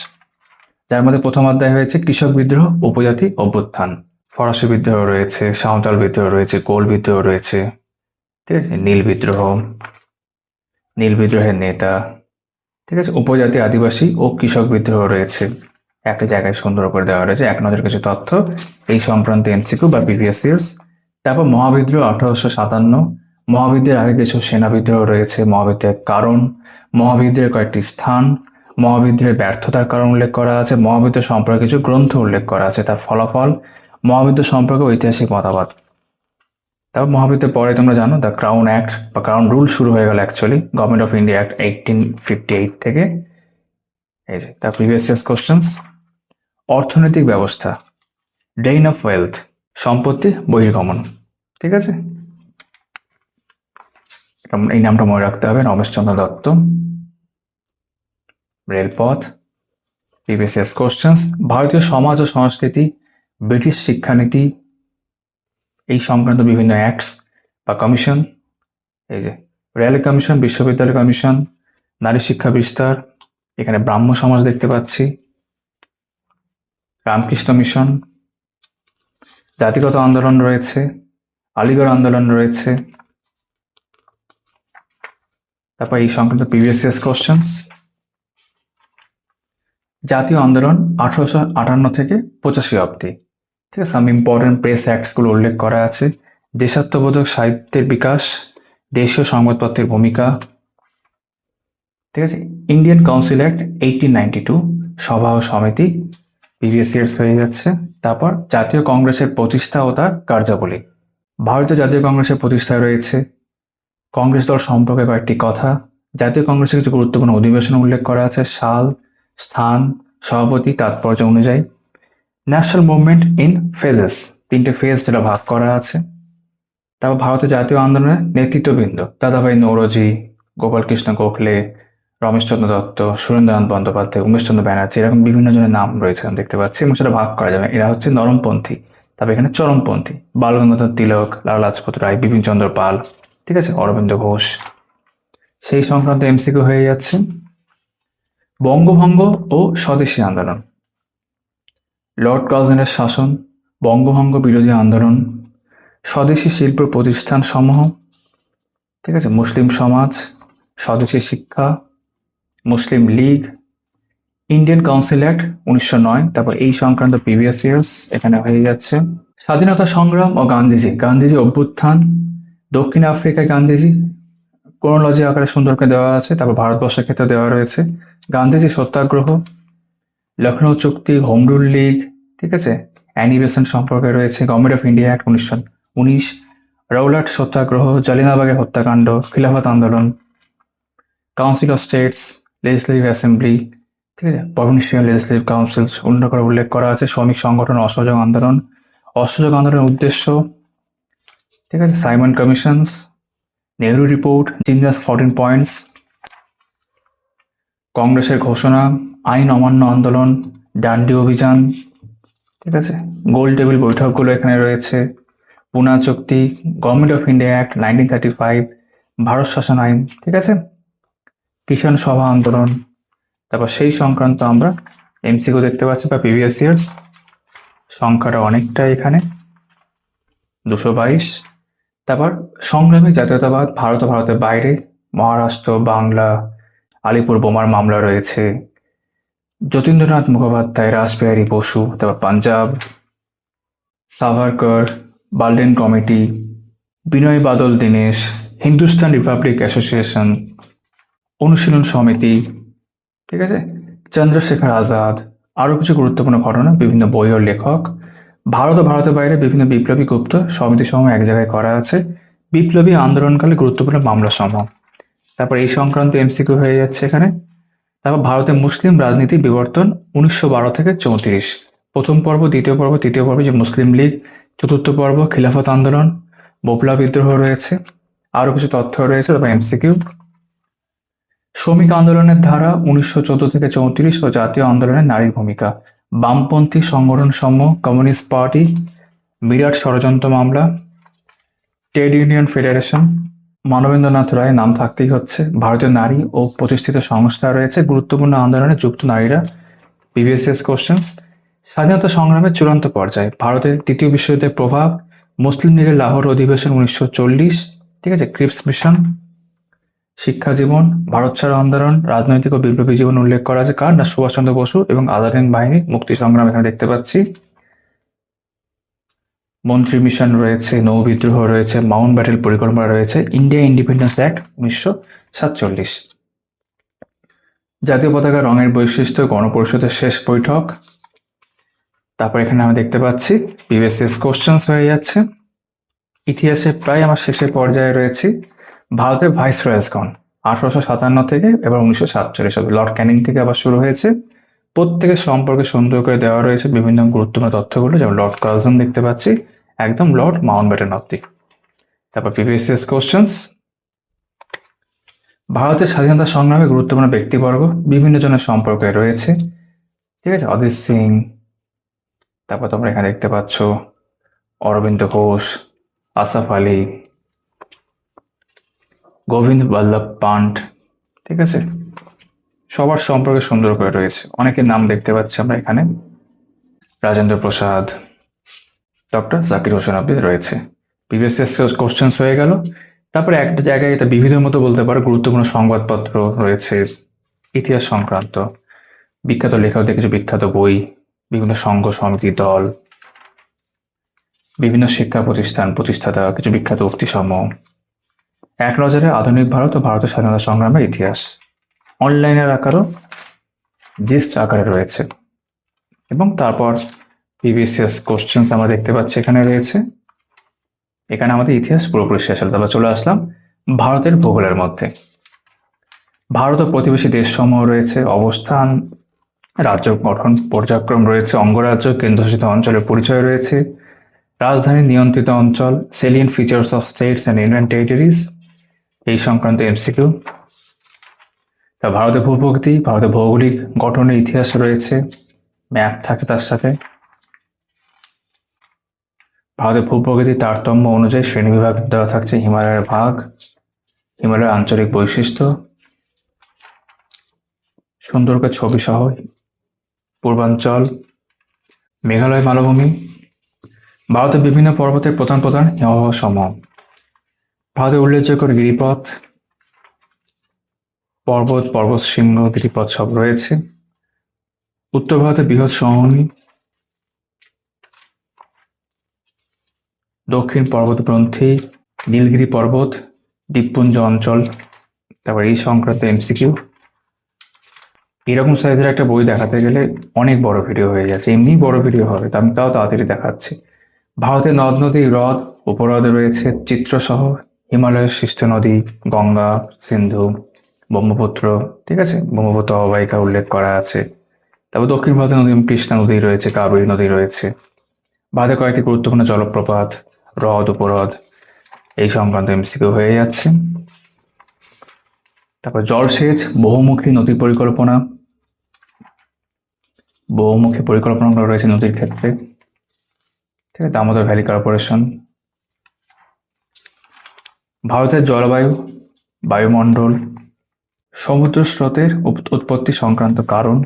যার মধ্যে প্রথম অধ্যায় হয়েছে কৃষক বিদ্রোহ, উপজাতি অভ্যুত্থান। ফরাসি বিদ্রোহ রয়েছে, সাঁওতাল বিদ্রোহ রয়েছে, কোল বিদ্রোহ রয়েছে, ঠিক আছে, নীল বিদ্রোহ, নীল বিদ্রোহের নেতা, ঠিক আছে, উপজাতি, আদিবাসী ও কৃষক বিদ্রোহ রয়েছে। একটা জায়গায় সুন্দর করে দেওয়া রয়েছে এক নজর কিছু তথ্য এই সংক্রান্ত এমসিকিউ বা প্রিভিয়াস ইয়ার্স। তারপর মহাবিদ্রোহ 1857, মহাবিদ্রোহের আগে কিছু সেনা বিদ্রোহ রয়েছে, মহাবিদ্রোহের কারণ, মহাবিদ্রোহের কয়েকটি স্থান, মহাবিদ্রোহের ব্যর্থতার কারণ উল্লেখ করা আছে, মহাবিদ্রোহ সম্পর্কে কিছু গ্রন্থ উল্লেখ করা আছে, তার ফলাফল, মহাবিদ্রোহ সম্পর্কে ঐতিহাসিক মতবাদ। তারপর মহাবিদ্রোহের পরে তোমরা জানো দ্য ক্রাউন অ্যাক্ট বা ক্রাউন রুল শুরু হয়ে গেল actually, government of India act 1858 থেকে। এই যে তার প্রিভিয়াস ইয়ার্স কোশ্চেন্স। অর্থনৈতিক ব্যবস্থা, ড্রেইন অফ ওয়েলথ, সম্পত্তি বহির্গমন, ঠিক আছে, এই নামটা মনে রাখতে হবে, রমেশচন্দ্র দত্ত। রেলপথ, প্রিভিয়াস ইয়ার্স কোশ্চেন্স। ভারতীয় সমাজ ও সংস্কৃতি, ব্রিটিশ শিক্ষানীতি, এই সংক্রান্ত বিভিন্ন অ্যাক্টস বা কমিশন, এই যে রেল কমিশন, বিশ্ববিদ্যালয় কমিশন, নারী শিক্ষা বিস্তার, এখানে ব্রাহ্ম সমাজ দেখতে পাচ্ছি, রামকৃষ্ণ মিশন, জাতিগত আন্দোলন রয়েছে, আলিগড় আন্দোলন রয়েছে। তারপর এই সংক্রান্ত প্রিভিয়াস ইয়ার্স কোশ্চেন্স। জাতীয় আন্দোলন 1858 থেকে 85 অব্দি, ঠিক আছে, সাম ইম্পর্টেন্ট প্রেস অ্যাক্টসগুলো উল্লেখ করা আছে। দেশাত্মবোধক সাহিত্যের বিকাশ, দেশীয় সংবাদপত্রের ভূমিকা, ঠিক আছে, ইন্ডিয়ান কাউন্সিল অ্যাক্ট 1892, সভা ও সমিতি, প্রিভিয়াস ইয়ার্স হয়ে যাচ্ছে। তারপর জাতীয় কংগ্রেসের প্রতিষ্ঠা ও তার কার্যাবলী, ভারতীয় জাতীয় কংগ্রেসের প্রতিষ্ঠায় রয়েছে, কংগ্রেস দল সম্পর্কে কয়েকটি কথা, জাতীয় কংগ্রেসের কিছু গুরুত্বপূর্ণ অধিবেশন উল্লেখ করা আছে, সাল, স্থান, সভাপতি, তাৎপর্য অনুযায়ী। ন্যাশনাল মুভমেন্ট ইন ফেজেস, 3টে ফেজ যেটা ভাগ করা আছে। তারপর ভারতের জাতীয় আন্দোলনের নেতৃত্ববৃন্দ, দাদাভাই নৌরোজি, গোপালকৃষ্ণ গোখলে, রমেশচন্দ্র দত্ত, সুরেন্দ্রনাথ বন্দ্যোপাধ্যায়, উমেশচন্দ্র ব্যানার্জি, এরকম বিভিন্ন জনের নাম রয়েছে দেখতে পাচ্ছি, এবং সেটা ভাগ করা যাবে। এরা হচ্ছে নরমপন্থী। তবে এখানে চরমপন্থী, বাল গঙ্গাধর তিলক, লালা লাজপত রায়, বিপিন চন্দ্র পাল, ঠিক আছে, অরবিন্দ ঘোষ, সেই সংক্রান্ত এমসিকিউ হয়ে যাচ্ছে। বঙ্গভঙ্গ ও স্বদেশী আন্দোলন, লর্ড কার্জনের শাসন, বঙ্গভঙ্গ বিরোধী আন্দোলন, স্বদেশী শিল্প প্রতিষ্ঠান সমূহ, ঠিক আছে, মুসলিম সমাজ, স্বদেশী শিক্ষা, মুসলিম লীগ, ইন্ডিয়ান কাউন্সিল অ্যাক্ট 1909। তারপর এই সংক্রান্ত প্রিভিয়াস ইয়ার্স এখানে হয়ে যাচ্ছে। স্বাধীনতা সংগ্রাম ও গান্ধীজি, গান্ধীজি অভ্যুত্থান, দক্ষিণ আফ্রিকায় গান্ধীজি, ক্রোনোলজি আকারে সুন্দর করে দেওয়া আছে। তারপর ভারতবর্ষের ক্ষেত্রে দেওয়া রয়েছে গান্ধীজি সত্যাগ্রহ, লখনৌ চুক্তি, হোম রুল লীগ, ঠিক আছে, অ্যানি বেসেন্ট সম্পর্কে রয়েছে, গভর্নমেন্ট অফ ইন্ডিয়া অ্যাক্ট 1919, রৌলাট সত্যাগ্রহ, জালিয়ানওয়ালাবাগের হত্যাকাণ্ড, খিলাফত আন্দোলন, council of states, legislative assembly, ঠিক আছে, প্রভিন্সিয়াল লেজিসলেটিভ কাউন্সিল উল্লেখ করা আছে, শ্রমিক সংগঠন, অসহযোগ আন্দোলন, অসহযোগ আন্দোলনের উদ্দেশ্য, ঠিক আছে, Simon commissions, Nehru report, Jinnah's 14 points, কংগ্রেসের ঘোষণা, আইন অমান্য আন্দোলন, ডান্ডি অভিযান, ঠিক আছে, গোল টেবিল বৈঠকগুলো এখানে রয়েছে, পুনা চুক্তি, government of India act 1935, Bharat শাসন আইন, ঠিক আছে, কিষাণ সভা আন্দোলন। তারপর সেই সংক্রান্ত আমরা এমসিকিউ দেখতে পাচ্ছি বা প্রিভিয়াস ইয়ার্স, সংখ্যাটা অনেকটা এখানে 222। তারপর সংগ্রামী জাতীয়তাবাদ, ভারত ও ভারতের বাইরে, মহারাষ্ট্র, বাংলা, আলিপুর বোমার মামলা রয়েছে, যতীন্দ্রনাথ মুখোপাধ্যায়, রাসবিহারী বসু, তারপর Punjab, Savarkar, Berlin committee, Binoy Badal Dinesh, Hindustan Republic association, অনুশীলন সমিতি, ঠিক আছে, চন্দ্রশেখর আজাদ, আরও কিছু গুরুত্বপূর্ণ ঘটনা, বিভিন্ন বই ও লেখক, ভারত ও ভারতের বাইরে বিভিন্ন বিপ্লবী গুপ্ত সমিতিসমূহ এক জায়গায় করা আছে, বিপ্লবী আন্দোলনকালে গুরুত্বপূর্ণ মামলা সমূহ। তারপর এই সংক্রান্ত এমসিকিউ হয়ে যাচ্ছে এখানে। তারপর ভারতের মুসলিম রাজনীতি বিবর্তন 1912 থেকে 34, প্রথম পর্ব, দ্বিতীয় পর্ব, তৃতীয় পর্ব যে মুসলিম লীগ, চতুর্থ পর্ব খিলাফত আন্দোলন, বোপলা বিদ্রোহ রয়েছে, আরও কিছু তথ্য রয়েছে। তারপর এমসিকিউ শ্রমিক আন্দোলনের ধারা 1914 থেকে 34 ও জাতীয় আন্দোলনে নারীর ভূমিকা, বামপন্থী সংগঠন সমূহ, কমিউনিস্ট পার্টি, বিরাট ষড়যন্ত্র মামলা, ট্রেড ইউনিয়ন ফেডারেশন, মানবেন্দ্রনাথ রায় নাম থাকতেই হচ্ছে, ভারতীয় নারী ও প্রতিষ্ঠিত সংস্থা রয়েছে, গুরুত্বপূর্ণ আন্দোলনে যুক্ত নারীরা, প্রিভিয়াস কোশ্চেন্স, স্বাধীনতা সংগ্রামের চূড়ান্ত পর্যায়ে, ভারতের তৃতীয় বিশ্বযুদ্ধের প্রভাব, মুসলিম লীগের লাহোর অধিবেশন 1940, ঠিক আছে, ক্রিপস মিশন, শিক্ষা জীবন, ভারত ছাড়ো আন্দোলন, রাজনৈতিক ও বিপ্লবী জীবন উল্লেখ করা আছে কার না সুভাষচন্দ্র বসু এবং আজাদ হিন্দ বাহিনী, মুক্তি সংগ্রাম এখানে দেখতে পাচ্ছি, মন্ত্রী মিশন রয়েছে, নৌ বিদ্রোহ রয়েছে, মাউন্ট ব্যাটেল পরিকল্পনা রয়েছে, ইন্ডিয়া ইন্ডিপেন্ডেন্স অ্যাক্ট 1947, জাতীয় পতাকা রঙের বৈশিষ্ট্য, গণপরিষদের শেষ বৈঠক। তারপর এখানে আমি দেখতে পাচ্ছি প্রিভিয়াস কোশ্চেন্স হয়ে যাচ্ছে। ইতিহাসে প্রায় আমার শেষের পর্যায়ে রয়েছি। ভারতের ভাইসরয়েসগণ 1857 থেকে এবার 1947 হবে, লর্ড ক্যানিং থেকে আবার শুরু হয়েছে। প্রত্যেকের সম্পর্কে সুন্দর করে দেওয়া রয়েছে বিভিন্ন গুরুত্বপূর্ণ তথ্যগুলো, যেমন লর্ড কার্জন দেখতে পাচ্ছি, একদম লর্ড মাউন্টব্যাটেন অব্দি। তারপর প্রিভিয়াস কোশ্চেন্স, ভারতের স্বাধীনতা সংগ্রামে গুরুত্বপূর্ণ ব্যক্তিবর্গ বিভিন্ন জনের সম্পর্কে রয়েছে, ঠিক আছে, অজিত সিং, তারপর তোমরা এখানে দেখতে পাচ্ছ অরবিন্দ ঘোষ, আসাফ আলী, গোবিন্দ বল্লভ পান্ট, ঠিক আছে, সবার সম্পর্কে সুন্দর করে রয়েছে। অনেকের নাম দেখতে পাচ্ছি আমরা এখানে, রাজেন্দ্র প্রসাদ, ডক্টর জাকির হোসেন অব্দি রয়েছে। প্রিভিয়াস কোশ্চেন্স হয়ে গেল। তারপরে একটা জায়গায় এটা বিবিধের মতো বলতে পারো, গুরুত্বপূর্ণ সংবাদপত্র রয়েছে, ইতিহাস সংক্রান্ত, বিখ্যাত লেখকদের কিছু বিখ্যাত বই, বিভিন্ন সংঘ সমিতি দল, বিভিন্ন শিক্ষা প্রতিষ্ঠান প্রতিষ্ঠাতা কিছু বিখ্যাত উক্তি সমূহ, এক নজরে আধুনিক ভারত ও ভারতের স্বাধীনতা সংগ্রামের ইতিহাস, অনলাইনের আকারও জিস্ট আকারে রয়েছে। এবং তারপর প্রিভিয়াস কোশ্চেন্স আমরা দেখতে পাচ্ছি এখানে রয়েছে। এখানে আমাদের ইতিহাস পুরোপুরি শেষ হলো। তারপর চলে আসলাম ভারতের ভূগোলের মধ্যে। ভারত ও প্রতিবেশী দেশসমূহ রয়েছে, অবস্থান, রাজ্য গঠন, পর্যায়ক্রম রয়েছে, অঙ্গরাজ্য, কেন্দ্রশাসিত অঞ্চলের পরিচয় রয়েছে, রাজধানী নিয়ন্ত্রিত অঞ্চল, সেলিয়েন্ট features of states and union territories, এই সংক্রান্ত এমসিকিউ। তা ভারতের ভূপ্রকৃতি, ভারতের ভৌগোলিক গঠনের ইতিহাস রয়েছে, ম্যাপ থাকছে তার সাথে। ভারতের ভূপ্রকৃতির তারতম্য অনুযায়ী শ্রেণীবিভাগ দেওয়া থাকছে, হিমালয়ের ভাগ, হিমালয়ের আঞ্চলিক বৈশিষ্ট্য, সুন্দরবনের ছবি সহ পূর্বাঞ্চল, মেঘালয় মালভূমি, ভারতের বিভিন্ন পর্বতের প্রধান প্রধান হিমবাহ সমূহ, ভারতের উল্লেখযোগ্য গিরিপথ, পর্বত শৃঙ্গ গিরিপথ সব রয়েছে, উত্তর ভারতের বৃহৎ সমভূমি, দক্ষিণ পর্বতগ্রন্থি, নীলগিরি পর্বত, দ্বীপপুঞ্জ অঞ্চল। তারপর এই সংক্রান্ত এমসিকিউ। এরকম সাইজের একটা বই দেখাতে গেলে অনেক বড় ভিডিও হয়ে যাচ্ছে, এমনি বড় ভিডিও হবে, তো আমি তাও তাড়াতাড়ি দেখাচ্ছি। ভারতের নদ নদী, হ্রদ, উপহ্রদ রয়েছে চিত্রসহ, হিমালয়ের সৃষ্ট নদী, গঙ্গা, সিন্ধু, ব্রহ্মপুত্র, ঠিক আছে, ব্রহ্মপুত্র অববাহিকা উল্লেখ করা আছে। তারপর দক্ষিণ ভারতের নদী, কৃষ্ণা নদী রয়েছে, কাবেরী নদী রয়েছে। ভারতের কয়েকটি গুরুত্বপূর্ণ জলপ্রপাত, হ্রদ, উপহ্রদ, এই সংক্রান্ত এমসিকিউ হয়ে যাচ্ছে। তারপর জলসেচ, বহুমুখী নদী পরিকল্পনা, বহুমুখী পরিকল্পনাগুলো রয়েছে নদীর ক্ষেত্রে, ঠিক আছে, দামোদর ভ্যালি কর্পোরেশন। ভারতের জলবায়ু, বায়ুমণ্ডল, সমুদ্র স্রোতের উৎপত্তি সংক্রান্ত কারণ,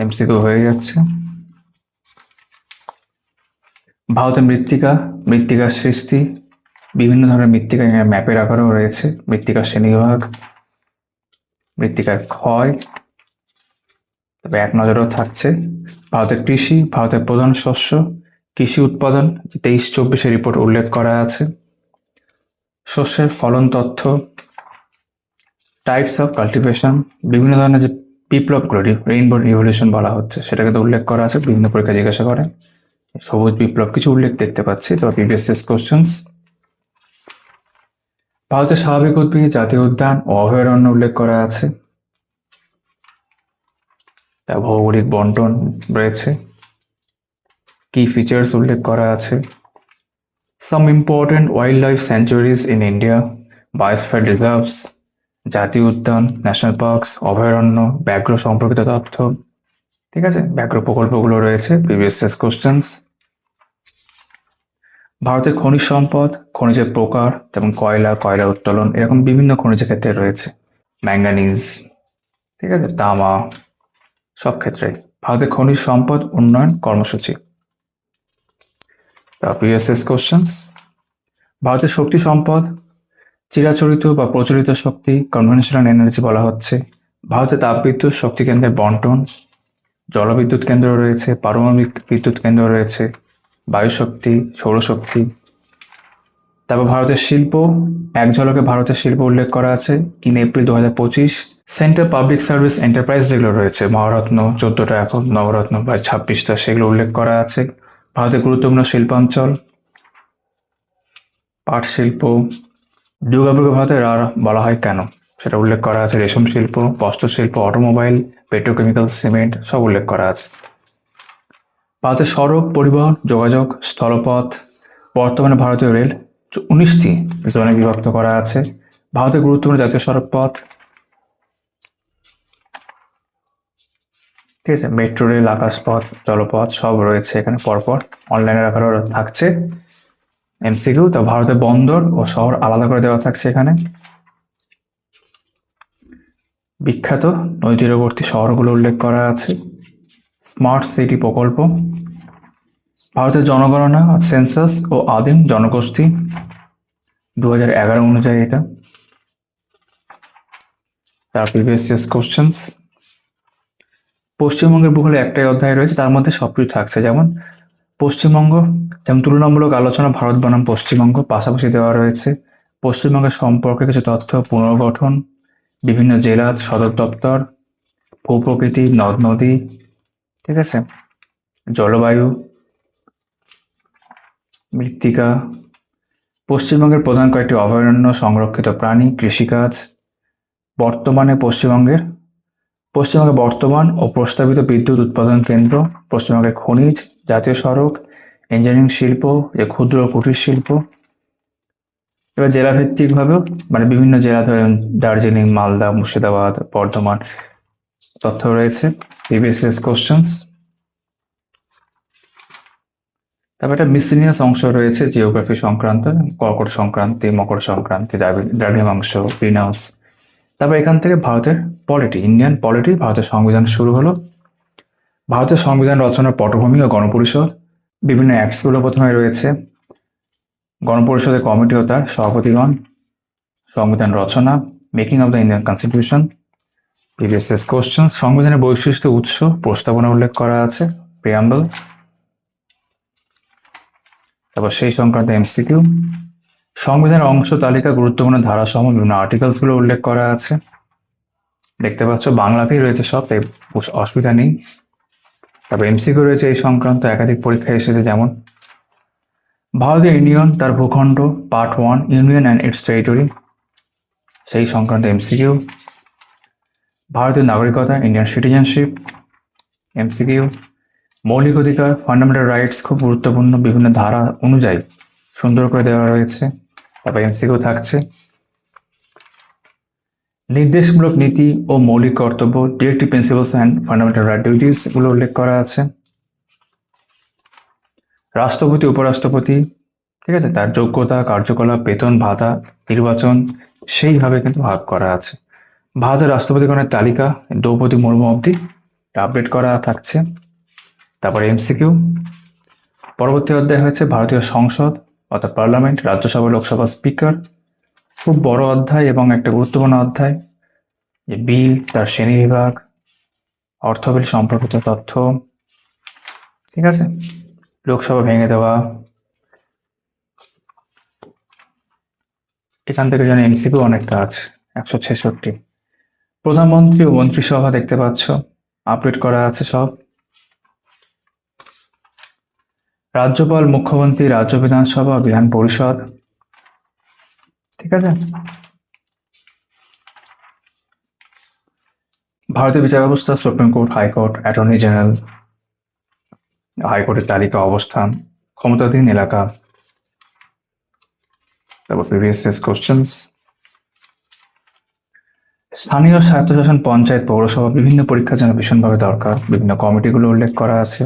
এমসিকিউ হয়ে যাচ্ছে। ভারতের মৃত্তিকার সৃষ্টি, বিভিন্ন ধরনের মৃত্তিকা এখানে ম্যাপের আকারেও রয়েছে, মৃত্তিকার শ্রেণীবিভাগ, মৃত্তিকার ক্ষয়। তবে এক নজরেও থাকছে ভারতের কৃষি, ভারতের প্রধান শস্য, কৃষি উৎপাদন 23-24 রিপোর্ট উল্লেখ করা আছে, শস্যের ফলন তথ্য, টাইপস অফ কাল্টিভেশন, বিভিন্ন ধরনের যে বিপ্লবগুলো, রেইনবো রিভলিউশন বলা হচ্ছে, সেটা কিন্তু উল্লেখ করা আছে, বিভিন্ন পরীক্ষা জিজ্ঞাসা করে। সবুজ বিপ্লব কিছু উল্লেখ দেখতে পাচ্ছি। তো প্রিভিয়াস কোশ্চেন্স, ভারতের স্বাভাবিক উদ্ভিদ, জাতীয় উদ্যান ও অভয়ারণ্য উল্লেখ করা আছে। তা ভৌগোলিক বন্টন রয়েছে, কি ফিচার্স উল্লেখ করা আছে। Some important wild life sanctuaries in India, biosphere reserves, জাতীয় উদ্যান, ন্যাশনাল পার্কস, অভয়ারণ্য, ব্যাঘ্র সম্পর্কিত তথ্য। ঠিক আছে, ব্যাঘ্র প্রকল্পগুলো রয়েছে। প্রিভিয়াস কোশ্চেন্স, ভারতের খনিজ সম্পদ, খনিজের প্রকার, যেমন কয়লা উত্তোলন, এরকম বিভিন্ন খনিজ ক্ষেত্রে রয়েছে। ম্যাঙ্গানিজ, ঠিক আছে, তামা, সব ক্ষেত্রে। ভারতের খনিজ সম্পদ উন্নয়ন কর্মসূচি। প্রিভিয়াস কোশ্চেন্স, ভারতের শক্তি সম্পদ, চিরাচরিত বা প্রচলিত শক্তি, কনভেনশনাল এনার্জি বলা হচ্ছে। ভারতে তাপবিদ্যুৎ শক্তি কেন্দ্রের বন্টন, জলবিদ্যুৎ কেন্দ্র রয়েছে, পারমাণবিক বিদ্যুৎ কেন্দ্র রয়েছে, বায়ুশক্তি, সৌরশক্তি। তারপর ভারতের শিল্প, এক ঝলকে ভারতের শিল্প উল্লেখ করা আছে in April 2025। Central public service enterprise যেগুলো রয়েছে, মহারত্ন 14টা, এখন নবরত্ন বা 26টা, সেগুলো উল্লেখ করা আছে। ভারতের গুরুত্বপূর্ণ শিল্পাঞ্চল, পাট শিল্প, দুর্গাপুরকে ভারতের রার বলা হয় কেন, সেটা উল্লেখ করা আছে। রেশম শিল্প, বস্ত্র শিল্প, অটোমোবাইল, পেট্রোকেমিক্যাল, সিমেন্ট, সব উল্লেখ করা আছে। ভারতের সড়ক পরিবহন, যোগাযোগ, স্থলপথ, বর্তমানে ভারতীয় রেল 19টি জোনে বিভক্ত করা আছে। ভারতের গুরুত্বপূর্ণ জাতীয় সড়ক পথ, ঠিক আছে, মেট্রো রেল, আকাশপথ, জলপথ, সব রয়েছে এখানে পরপর, অনলাইনের আকারেও থাকছে। এমসিকিউ, তো ভারতের বন্দর ও শহর আলাদা করে দেওয়া থাকছে এখানে। বিখ্যাত নদী তীরবর্তী শহরগুলো উল্লেখ করা আছে। স্মার্ট সিটি প্রকল্প, ভারতের জনগণনা, সেন্সাস ও আদিম জনগোষ্ঠী 2011 অনুযায়ী এটা। তার প্রিভিয়াস কোশ্চেন্স, পশ্চিমবঙ্গের ভূগোলে একটাই অধ্যায় রয়েছে, তার মধ্যে সবকিছু থাকছে। যেমন পশ্চিমবঙ্গ, যেমন তুলনামূলক আলোচনা, ভারত বনাম পশ্চিমবঙ্গ পাশাপাশি দেওয়া রয়েছে। পশ্চিমবঙ্গের সম্পর্কে কিছু তথ্য, পুনর্গঠন, বিভিন্ন জেলা, সদর দপ্তর, ভূপ্রকৃতি, নদ নদী, ঠিক আছে, জলবায়ু, মৃত্তিকা, পশ্চিমবঙ্গের প্রধান কয়েকটি অভয়ারণ্য, সংরক্ষিত প্রাণী, কৃষিকাজ, পশ্চিমবঙ্গের বর্তমান ও প্রস্তাবিত বিদ্যুৎ উৎপাদন কেন্দ্র, পশ্চিমবঙ্গের খনিজ, জাতীয় সড়ক, ইঞ্জিনিয়ারিং শিল্প, যে ক্ষুদ্র ও কুটির শিল্প। এবার জেলাভিত্তিকভাবেও, মানে বিভিন্ন জেলা, ধরেন দার্জিলিং, মালদা, মুর্শিদাবাদ, বর্ধমান, তথ্য রয়েছে। প্রিভিয়াস কোশ্চেন্স, তারপর একটা মিসলিনিয়াস অংশ রয়েছে জিওগ্রাফি সংক্রান্ত, কর্কট সংক্রান্তি, মকর সংক্রান্তি, দ্রাঘিমাংশ, গ্রিন হাউস। তারপর এখান থেকে ভারতের পলিটি, ইন্ডিয়ান পলিটি, ভারতের সংবিধান শুরু হলো। ভারতের সংবিধান রচনার পটভূমি ও গণপরিষদ, বিভিন্ন অ্যাক্টসগুলো প্রথমে রয়েছে। গণপরিষদের কমিটি ও তার সভাপতিগণ, সংবিধান রচনা, making of the Indian constitution. Previous question, সংবিধানের বৈশিষ্ট্য, উৎস, প্রস্তাবনা উল্লেখ করা আছে, প্রিয়াম্বল। তারপর সেই সংক্রান্ত এমসিকিউ, সংবিধানের অংশ তালিকা, গুরুত্বপূর্ণ ধারাসমূহ, বিভিন্ন আর্টিকেলসগুলো উল্লেখ করা আছে। দেখতে পাচ্ছ বাংলাতেই রয়েছে সব, তাই অসুবিধা নেই। তারপর এমসিকিউ রয়েছে এই সংক্রান্ত, একাধিক পরীক্ষায় এসেছে। যেমন ভারতীয় ইউনিয়ন, তার ভূখণ্ড, part 1, union and it's territory, সেই সংক্রান্ত এমসিকিউ। ভারতীয় নাগরিকতা, ইন্ডিয়ান সিটিজেনশিপ, এমসিকিউ। মৌলিক অধিকার, ফান্ডামেন্টাল রাইটস, খুব গুরুত্বপূর্ণ, বিভিন্ন ধারা অনুযায়ী সুন্দর করে দেওয়া রয়েছে। তারপর এমসিকিউ থাকছে নির্দেশমূলক নীতি ও মৌলিক কর্তব্য, directive principles and fundamental right duties, এগুলো উল্লেখ করা আছে। রাষ্ট্রপতি, উপরাষ্ট্রপতি, ঠিক আছে, তার যোগ্যতা, কার্যকলাপ, বেতন, ভাতা, নির্বাচন, সেইভাবে কিন্তু ভাগ করা আছে। ভারতের রাষ্ট্রপতিগণের তালিকা দ্রৌপদী মুর্মু অবধি আপডেট করা থাকছে। তারপরে এমসিকিউ, পরবর্তী অধ্যায় হচ্ছে ভারতীয় সংসদ, অর্থাৎ পার্লামেন্ট, রাজ্যসভা, লোকসভা স্পিকার, খুব বড় অধ্যায় এবং একটা গুরুত্বপূর্ণ অধ্যায়। যে বিল, তার শ্রেণীবিভাগ, অর্থ বিল সম্পর্কিত তথ্য, ঠিক আছে, লোকসভা ভেঙে দেওয়া, এখান থেকে যেন এমসিকিউ অনেকটা আছে, 166। প্রধানমন্ত্রী ও মন্ত্রিসভা দেখতে পাচ্ছ, আপডেট করা আছে সব। রাজ্যপাল, মুখ্যমন্ত্রী, রাজ্য বিধানসভা, বিধান পরিষদ, ঠিক আছে। ভারতীয় বিচার ব্যবস্থা, supreme court, high court, attorney general, হাইকোর্টের তালিকা, অবস্থান, ক্ষমতাধীন এলাকা, তারপর প্রিভিয়াস কোশ্চেন্স। স্থানীয় স্বায়ত্তশাসন, পঞ্চায়েত, পৌরসভা, বিভিন্ন পরীক্ষার জন্য ভীষণভাবে দরকার, বিভিন্ন কমিটিগুলো উল্লেখ করা আছে।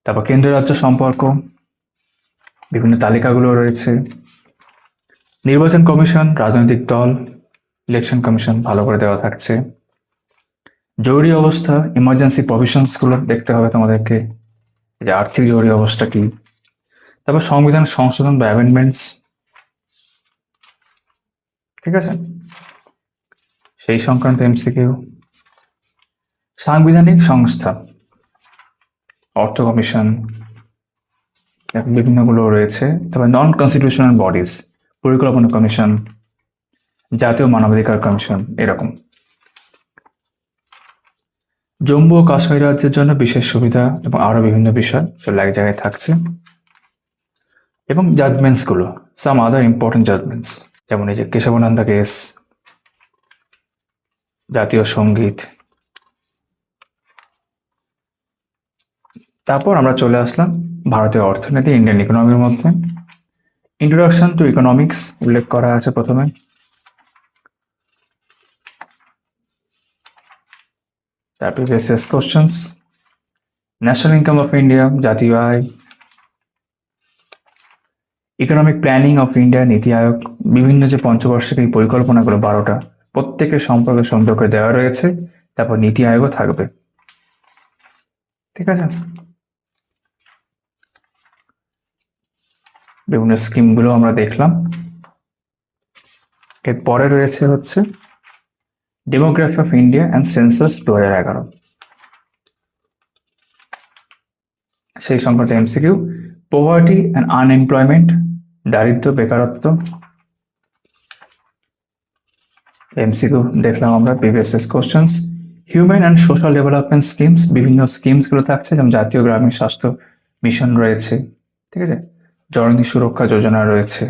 তারপর কেন্দ্র রাজ্য সম্পর্ক, বিভিন্ন তালিকাগুলো রয়েছে। নির্বাচন কমিশন, রাজনৈতিক দল, ইলেকশন কমিশন ভালো করে দেওয়া থাকছে। জরুরি অবস্থা, ইমার্জেন্সি প্রভিশনসগুলো দেখতে হবে তোমাদেরকে, যে আর্থিক জরুরি অবস্থা কি। তারপর সংবিধান সংশোধন বা অ্যামেন্ডমেন্টস, ঠিক আছে, সেই সংক্রান্ত এমসিকিউ। সাংবিধানিক সংস্থা, অর্থ কমিশন, বিভিন্নগুলো রয়েছে। তারপর নন কনস্টিটিউশনাল বডিজ, পরিকল্পনা কমিশন, জাতীয় মানবাধিকার কমিশন, এরকম। জম্মু ও কাশ্মীর রাজ্যের জন্য বিশেষ সুবিধা এবং আরো বিভিন্ন বিষয় সেগুলো এক জায়গায় থাকছে। এবং জাজমেন্টসগুলো, সাম আদার ইম্পর্টেন্ট জাজমেন্টস, যেমন এই যে কেশবানন্দা কেস, জাতীয় সঙ্গীত। তারপর আমরা চলে আসলাম ভারতীয় অর্থনীতি, ইন্ডিয়ান ইকোনমির মধ্যে। ইন্ট্রোডাকশন টু ইকোনমিক্স উল্লেখ করা আছে প্রথমে। তারপর basis questions, national income of India, জাতীয় আয়, ইকোনমিক প্ল্যানিং অফ ইন্ডিয়া, নীতি আয়োগ, বিভিন্ন যে পঞ্চবার্ষিক এই পরিকল্পনাগুলো 12টা, প্রত্যেকের সম্পর্কে সুন্দর করে দেওয়া রয়েছে। তারপর নীতি আয়োগও থাকবে, ঠিক আছে। বিভিন্ন স্কিমগুলো আমরা দেখলাম। এরপরে রয়েছে হচ্ছে demography of India and census 2011, সেই সংক্রান্ত এমসিকিউ। পোভার্টি অ্যান্ড আনএমপ্লয়মেন্ট, দারিদ্র, বেকারত্ব, এমসিকিউ দেখলাম আমরা, previous questions. Human and social development schemes, বিভিন্ন স্কিমসগুলো থাকছে, যেমন জাতীয় গ্রামীণ স্বাস্থ্য মিশন রয়েছে, ঠিক আছে, জননী সুরক্ষা যোজনা রয়েছে,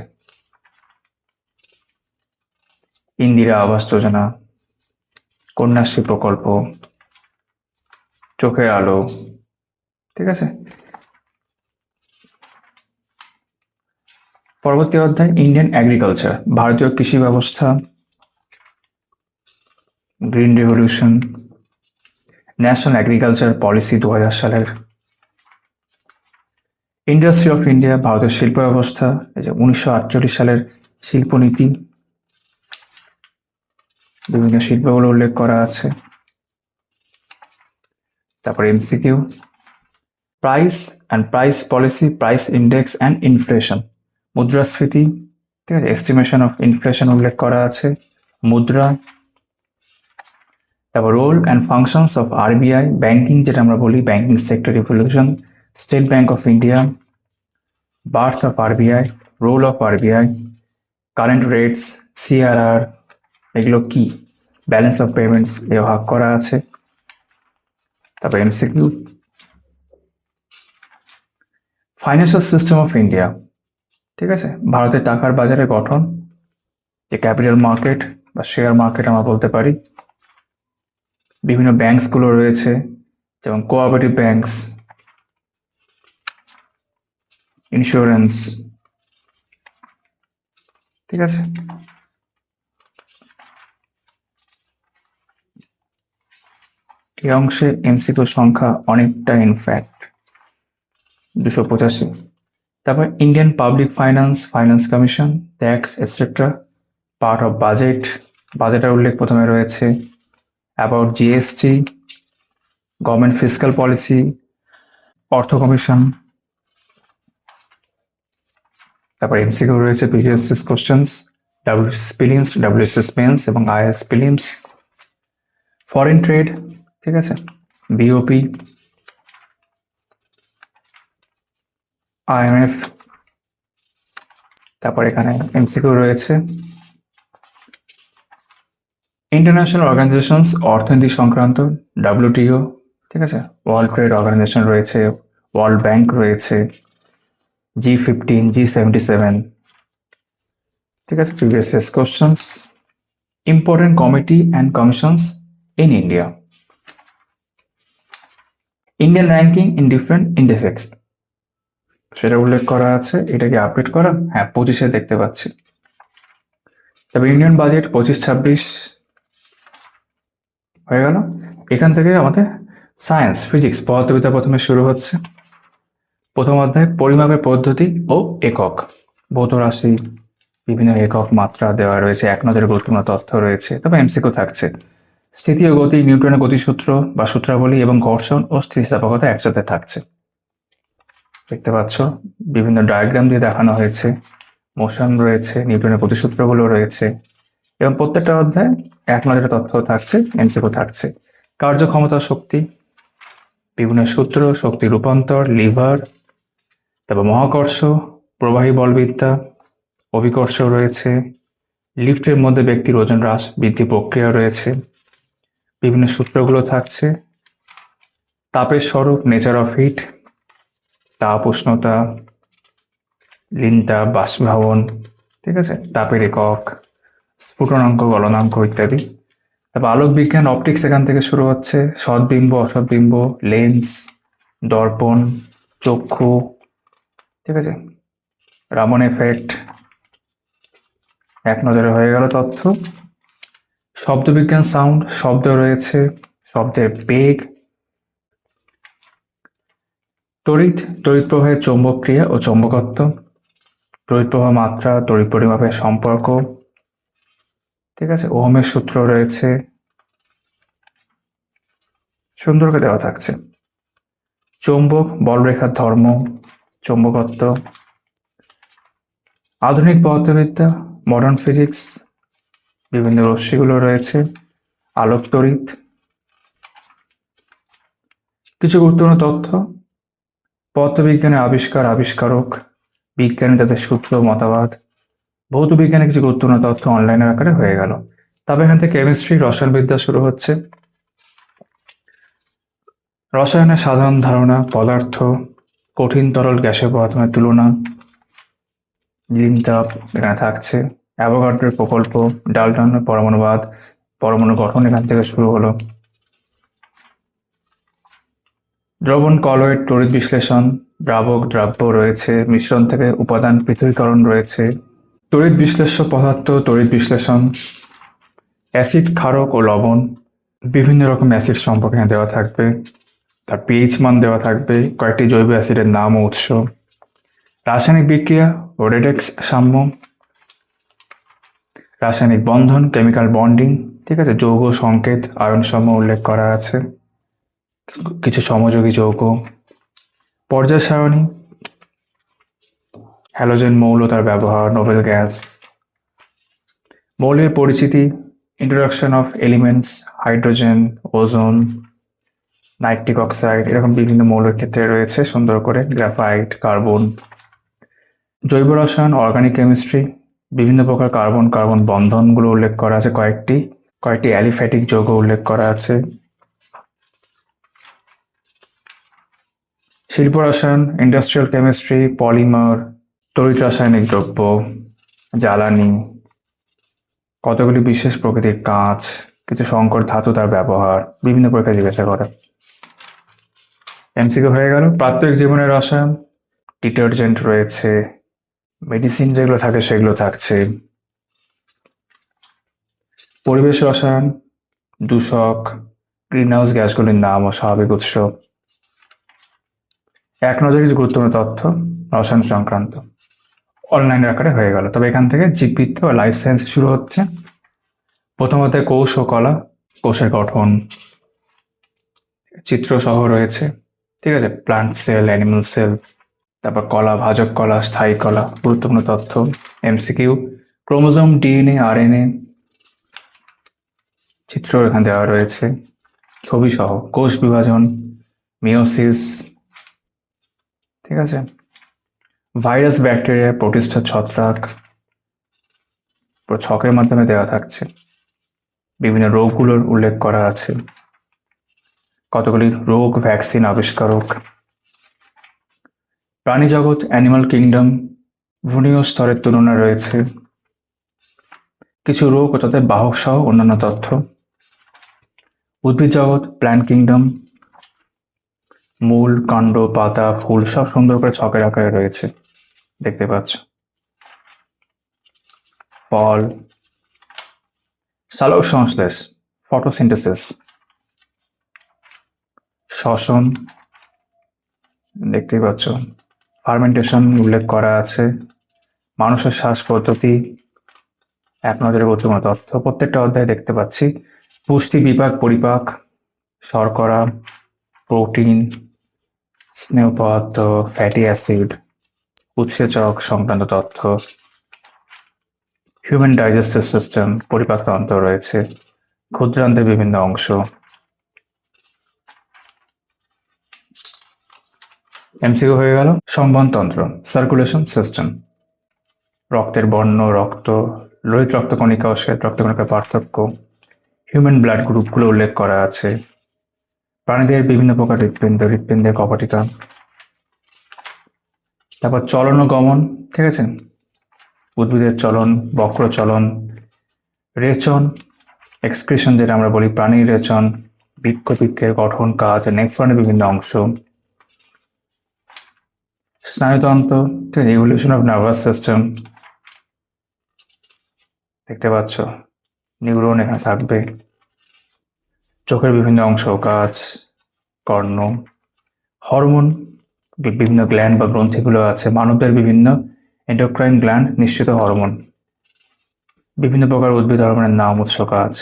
ইন্দিরা আবাস যোজনা, কন্যাশ্রী প্রকল্প, চোখের আলো, ঠিক আছে। পরবর্তী অধ্যায় ইন্ডিয়ান এগ্রিকালচার, ভারতীয় কৃষি ব্যবস্থা, green revolution, national agriculture policy 2000 সালের, ইন্ডাস্ট্রি অফ ইন্ডিয়া, ভারতের শিল্প ব্যবস্থা, এই যে 1948 সালের শিল্পনীতি, বিভিন্ন শিল্পগুলো উল্লেখ করা আছে। তারপর MCQ, price and price policy, price index and inflation, মুদ্রাস্ফীতি, ঠিক আছে, এস্টিমেশন অফ ইনফ্লেশন উল্লেখ করা আছে, মুদ্রা। তারপর role and functions of RBI, banking যেটা আমরা বলি, banking sector revolution, State Bank of India, birth of RBI, role of RBI, current rates, CRR, এগুলো কি, ব্যালেন্স অফ পেমেন্টস এ ভাগ করা আছে। তারপর MCQ, financial system of India, ঠিক আছে, ভারতের টাকার বাজারের গঠন, যে ক্যাপিটাল মার্কেট বা শেয়ার মার্কেট আমরা বলতে পারি। বিভিন্ন ব্যাংকসগুলো রয়েছে, যেমন কোঅপারেটিভ ব্যাংকস, ইন্স্যুরেন্স, ঠিক আছে। এই অংশে এমসিকিউ সংখ্যা অনেকটা, ইনফ্যাক্ট 285। তারপর Indian public finance, finance commission, tax etcetera, part of budget, বাজেটের উল্লেখ প্রথমে রয়েছে, about GST, government fiscal policy, অর্থ কমিশন। তারপর এমসিকিউ রয়েছে previous questions, WCS prelims, WCS mains এবং আইএস প্রিলিমস। ফরেন ট্রেড, ঠিক আছে, বিওপি, আইএমএফ। তারপর এখানে এমসিকিউ রয়েছে ইন্টারন্যাশনাল অর্গানাইজেশনস অর্থনীতি সংক্রান্ত, ডাব্লিউটিও, ঠিক আছে, ওয়ার্ল্ড ট্রেড অর্গানাইজেশন রয়েছে, ওয়ার্ল্ড ব্যাংক রয়েছে, G15, G77, ঠিক আছে। Previous years questions, important committee and commissions in India, Indian ranking in different index, সেটা উল্লেখ করা আছে। এটা কি আপডেট করা? হ্যাঁ, 25-এ দেখতে পাচ্ছি। তবে ইন্ডিয়ান বাজেট 25-26 হয়ে গেল। এখান থেকে আমাদের সায়েন্স, ফিজিক্স, পদার্থবিদ্যা প্রথমে শুরু হচ্ছে। প্রথম অধ্যায় পরিমাপের পদ্ধতি ও একক, ভৌত রাশি, বিভিন্ন একক মাত্রা দেওয়া রয়েছে, এক নজরে গুরুত্বপূর্ণ তথ্য রয়েছে। তবে এমসিকিউ থাকছে। স্থিতি ও গতি, নিউটনের গতিসূত্র বা সূত্রাবলী এবং ঘর্ষণ ও স্থিতিস্থাপকতা একসাথে থাকছে। দেখতে পাচ্ছ বিভিন্ন ডায়াগ্রাম দিয়ে দেখানো হয়েছে, মোশন রয়েছে, নিউটনের গতিসূত্রগুলো রয়েছে, এবং প্রত্যেকটা অধ্যায় এক নজরে তথ্য থাকছে, এমসিকিউ থাকছে। কার্যক্ষমতা, শক্তি, বিভিন্ন সূত্র, শক্তি রূপান্তর, লিভার, তারপর মহাকর্ষ, প্রবাহী বলবিদ্যা, অভিকর্ষ রয়েছে, লিফটের মধ্যে ব্যক্তির ওজন হ্রাস বৃদ্ধি প্রক্রিয়া রয়েছে, বিভিন্ন সূত্রগুলো থাকছে। তাপের স্বরূপ, নেচার অফ হিট, তাপ, উষ্ণতা, লিনতাপ, বাষ্পীভবন, ঠিক আছে, তাপের একক, স্ফুটনাঙ্ক, গলনাঙ্ক ইত্যাদি। তারপর আলোক বিজ্ঞান, অপটিক্স এখান থেকে শুরু হচ্ছে, সদ্বিম্ব, অসদ্বিম্ব, লেন্স, দর্পণ, চক্ষু, ঠিক আছে, রামন এফেক্ট, এক নজরে হয়ে গেল তথ্য। শব্দবিজ্ঞান, সাউন্ড, শব্দ রয়েছে, শব্দের বেগ, তড়িৎ, তড়িৎ প্রবাহের চৌম্বক ক্রিয়া ও চৌম্বকত্ব, তড়িৎ প্রবাহ মাত্রা, তড়িৎ পরিমাপের সম্পর্ক, ঠিক আছে, ওহমের সূত্র রয়েছে, সুন্দর করে দেওয়া থাকছে। চৌম্বক, বলরেখার ধর্ম, চৌম্বকত্ব, আধুনিক পদার্থবিদ্যা, মডার্ন ফিজিক্স, বিভিন্ন রশ্মিগুলো রয়েছে, আলোক তড়িৎ, কিছু গুরুত্বপূর্ণ তথ্য, পদার্থবিজ্ঞানের আবিষ্কার, আবিষ্কারক, বিজ্ঞানী যাদের সূত্র, মতবাদ, ভৌত বিজ্ঞানের কিছু গুরুত্বপূর্ণ তথ্য অনলাইনের আকারে হয়ে গেল। তবে এখান থেকে কেমিস্ট্রি, রসায়নবিদ্যা শুরু হচ্ছে। রসায়নের সাধারণ ধারণা, পদার্থ, কঠিন তরল গ্যাসের পদার্থের তুলনা, লিনতাপ এখানে থাকছে, অ্যাভোগাড্রোর প্রকল্প, ডাল্টনের পরমাণুবাদ, পরমাণু গঠন এখান থেকে শুরু হলো। দ্রবণ, কলয়েড, তড়িৎ বিশ্লেষণ, দ্রাবক, দ্রাব্য রয়েছে, মিশ্রণ থেকে উপাদান পৃথকীকরণ রয়েছে, তড়িৎ বিশ্লেষ্য পদার্থ, তড়িৎ বিশ্লেষণ, অ্যাসিড, ক্ষারক ও লবণ, বিভিন্ন রকম অ্যাসিড সম্পর্কে দেওয়া থাকবে, তার পিএইচ মান দেওয়া থাকবে, কয়েকটি জৈব অ্যাসিডের নাম ও উৎস, রাসায়নিক বিক্রিয়া ও রেডেক্স সাম্য, রাসায়নিক বন্ধন, কেমিক্যাল বন্ডিং, ঠিক আছে, যৌগ সংকেত, আয়ন সমূহ উল্লেখ করা আছে, কিছু সমযোগী যৌগ, পর্যায় সারণী, হ্যালোজেন মৌল, তার ব্যবহার, নোবেল গ্যাস, মৌলের পরিচিতি, introduction of elements, hydrogen, ozone, nitric oxide, এরকম বিভিন্ন মৌলের ক্ষেত্রে রয়েছে সুন্দর করে, গ্রাফাইট, কার্বন, জৈব রসায়ন, অর্গানিক কেমিস্ট্রি, বিভিন্ন প্রকার কার্বন কার্বন বন্ধনগুলো উল্লেখ করা আছে, কয়েকটি অ্যালিফ্যাটিক যৌগ উল্লেখ করা আছে, শিল্প রসায়ন, ইন্ডাস্ট্রিয়াল কেমিস্ট্রি, পলিমার, তড়িৎ রাসায়নিক দ্রব্য, জ্বালানি, কতগুলি বিশেষ প্রকৃতির কাঁচ, কিছু সংকর ধাতু, তার ব্যবহার, বিভিন্ন পরীক্ষা জিজ্ঞাসা করে। এমসিকিউ হয়ে গেল। প্রাত্যহিক জীবনের রসায়ন, ডিটারজেন্ট রয়েছে, মেডিসিন যেগুলো থাকে সেগুলো থাকছে, পরিবেশ রসায়ন, দূষক, গ্রিনহাউস গ্যাসগুলির নাম ও স্বাভাবিক উৎস, এক নজরে কিছু গুরুত্বপূর্ণ তথ্য রসায়ন সংক্রান্ত অনলাইনের আকারে হয়ে গেল। তবে এখান থেকে জীববিদ্যা ও লাইফ সায়েন্স শুরু হচ্ছে। প্রথমত কোষ ও কলা, কোষের গঠন, চিত্র সহ রয়েছে, ঠিক আছে, প্লান্ট সেল, অ্যানিমাল সেল, তারপর কলা, ভাজক কলা, স্থায়ী কলা, গুরুত্বপূর্ণ তথ্য। এমসিকিউ, ক্রোমোজোম, ডিএনএ, আরএনএ, চিত্র এখানে দেওয়া রয়েছে, ছবি সহ, কোষ বিভাজন, মিওসিস, ঠিক আছে, ভাইরাস, ব্যাকটেরিয়া, প্রোটিস্টা, ছত্রাক, ছকের মাধ্যমে দেওয়া থাকছে। বিভিন্ন রোগগুলোর উল্লেখ করা আছে, কতগুলি রোগ ভ্যাকসিন আবিষ্কারক, প্রাণী জগৎ অ্যানিমাল কিংডম ভ্রূণীয় স্তরের তুলনা রয়েছে, কিছু রোগ ও তাদের বাহক সহ অন্যান্য তথ্য, উদ্ভিদ জগৎ প্ল্যান্ট কিংডম, মূল, কাণ্ড, পাতা, ফুল সব সুন্দর করে ছকের আকারে রয়েছে, দেখতে পাচ্ছ। ফল, সালোক সংশ্লেষ ফটোসিনথেসিস, শ্বসন দেখতেই পাচ্ছ, ফার্মেন্টেশন উল্লেখ করা আছে, মানুষের শ্বাস পদ্ধতি, এক নজরে গুরুত্বপূর্ণ তথ্য প্রত্যেকটা অধ্যায়ে দেখতে পাচ্ছি। পুষ্টি বিপাক, পরিপাক, শর্করা, প্রোটিন, স্নেহ পদার্থ, ফ্যাটি অ্যাসিড, উৎসেচক সংক্রান্ত তথ্য, হিউম্যান ডাইজেস্টিভ সিস্টেম পরিপাকতন্ত্র রয়েছে, ক্ষুদ্রান্তের বিভিন্ন অংশ, এমসিকিউ হয়ে গেল। সংবহনতন্ত্র সার্কুলেশন সিস্টেম, রক্তের বর্ণ, রক্ত, লোহিত রক্তকণিকা ও শ্বেত রক্তকণিকার পার্থক্য, হিউম্যান ব্লাড গ্রুপগুলো উল্লেখ করা আছে, প্রাণীদের বিভিন্ন প্রকার হৃৎপিণ্ড, হৃৎপিণ্ডের কপাটিকা, তারপর চলন ও গমন, ঠিক আছে, উদ্ভিদের চলন, বক্র চলন, রেচন, এক্সক্রিশন যেটা আমরা বলি, প্রাণীর রেচন, বৃক্কের গঠন, কাজ, নেফ্রনের বিভিন্ন অংশ, স্নায়ুতন্ত্র, রেগুলেশন অফ নার্ভাস সিস্টেম, দেখতে পাচ্ছ নিউরন এখানে থাকবে, চোখের বিভিন্ন অংশ, কাজ, কর্ণ, হরমোন, বিভিন্ন গ্ল্যান্ড বা গ্রন্থিগুলো আছে, মানবদের বিভিন্ন এন্ডোক্রাইন গ্ল্যান্ড নিঃসৃত হরমোন, বিভিন্ন প্রকার উদ্ভিদ হরমোনের নাম, উৎস, কাজ,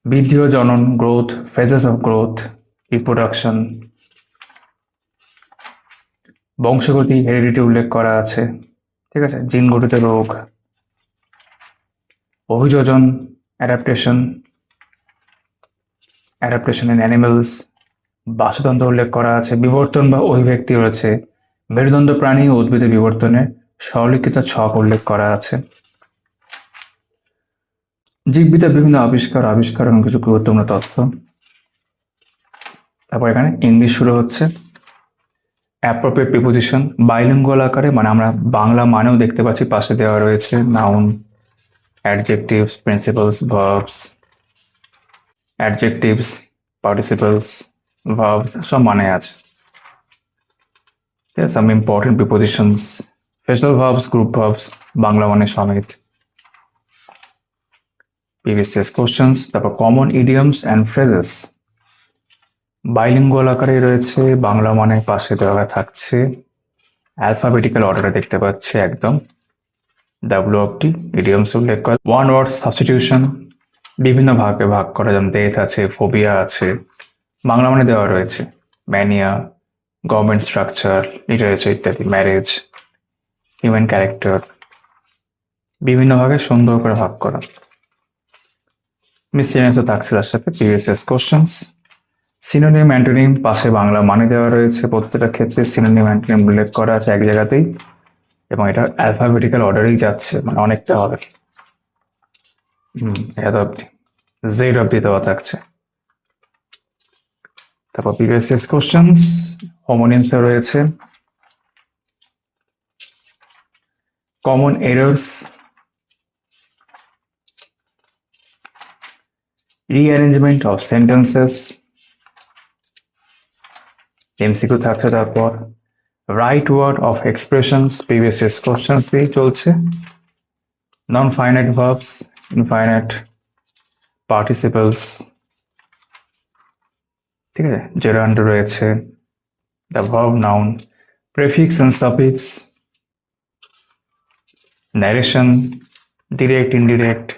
বৃদ্ধি ও জনন, growth, phases of growth, reproduction, বংশগতি, হেরিডিটি উল্লেখ করা আছে, ঠিক আছে, জিন গঠিত রোগ, অভিযোজন, অ্যাডাপ্টেশন ইন অ্যানিমেলস, বাস্তুতন্ত্র উল্লেখ করা আছে, বিবর্তন বা অভিব্যক্তি রয়েছে, মেরুদণ্ড প্রাণী ও উদ্ভিদের বিবর্তনের সরলীকৃত ছক উল্লেখ করা আছে, জীববিদ্যার বিভিন্ন আবিষ্কার এবং কিছু গুরুত্বপূর্ণ তথ্য। তারপর এখানে ইংলিশ শুরু হচ্ছে, অ্যাপ্রোপ্রিয়েট প্রিপোজিশন বাইলিঙ্গুয়াল আকারে, মানে আমরা বাংলা মানেও দেখতে পাচ্ছি পাশে দেওয়া রয়েছে, noun, adjectives, principles, verbs, adjectives, participles, verbs সব মানে আছে। ঠিক আছে, some important prepositions, special verbs, group verbs, Bangla মানে সমেত, প্রিভিয়াস কোশ্চেন্স, তারপর common idioms and phrases bilingual আকারে রয়েছে, বাংলা মানে পাশে দেওয়া থাকছে, অ্যালফাবেটিক্যাল অর্ডারে দেখতে পাচ্ছি একদম, WOT ইডিয়মস উল্লেখ করা, ওয়ান ওয়ার্ড সাবস্টিটিউশন বিভিন্ন ভাগে ভাগ করা, যেমন ডেথ আছে, ফোবিয়া আছে, বাংলা মানে দেওয়া রয়েছে, ম্যানিয়া, গভর্নমেন্ট স্ট্রাকচার, লিটারেচার ইত্যাদি, ম্যারেজ, হিউম্যান ক্যারেক্টার, বিভিন্ন ভাগে সুন্দর করে ভাগ করা। মিসসেলেনিয়াসও থাকছে তার সাথে, প্রিভিয়াস কোশ্চেন্স, সিনোনিম, অ্যান্টোনিম পাশে বাংলা মানে দেওয়া রয়েছে, প্রত্যেকটা ক্ষেত্রে সিনোনিম, অ্যান্টোনিম উল্লেখ করা আছে এক জায়গাতেই, এবং এটা অ্যালফাবেটিক্যাল অর্ডারেই যাচ্ছে, মানে অনেকটা হবে, এত অব্দি, জেড অব্দি দেওয়া থাকছে। তারপর প্রিভিয়াস কোশ্চেন্স, হোমোনিমস রয়েছে, common errors, rearrangement of sentences, MCQ থাকছে, তারপর right word of expressions previous questions দিয়ে চলছে, non finite verbs, infinite, participles, ঠিক আছে, জেরান্ড রয়েছে, the verb, noun, prefix and suffix, narration, direct, indirect,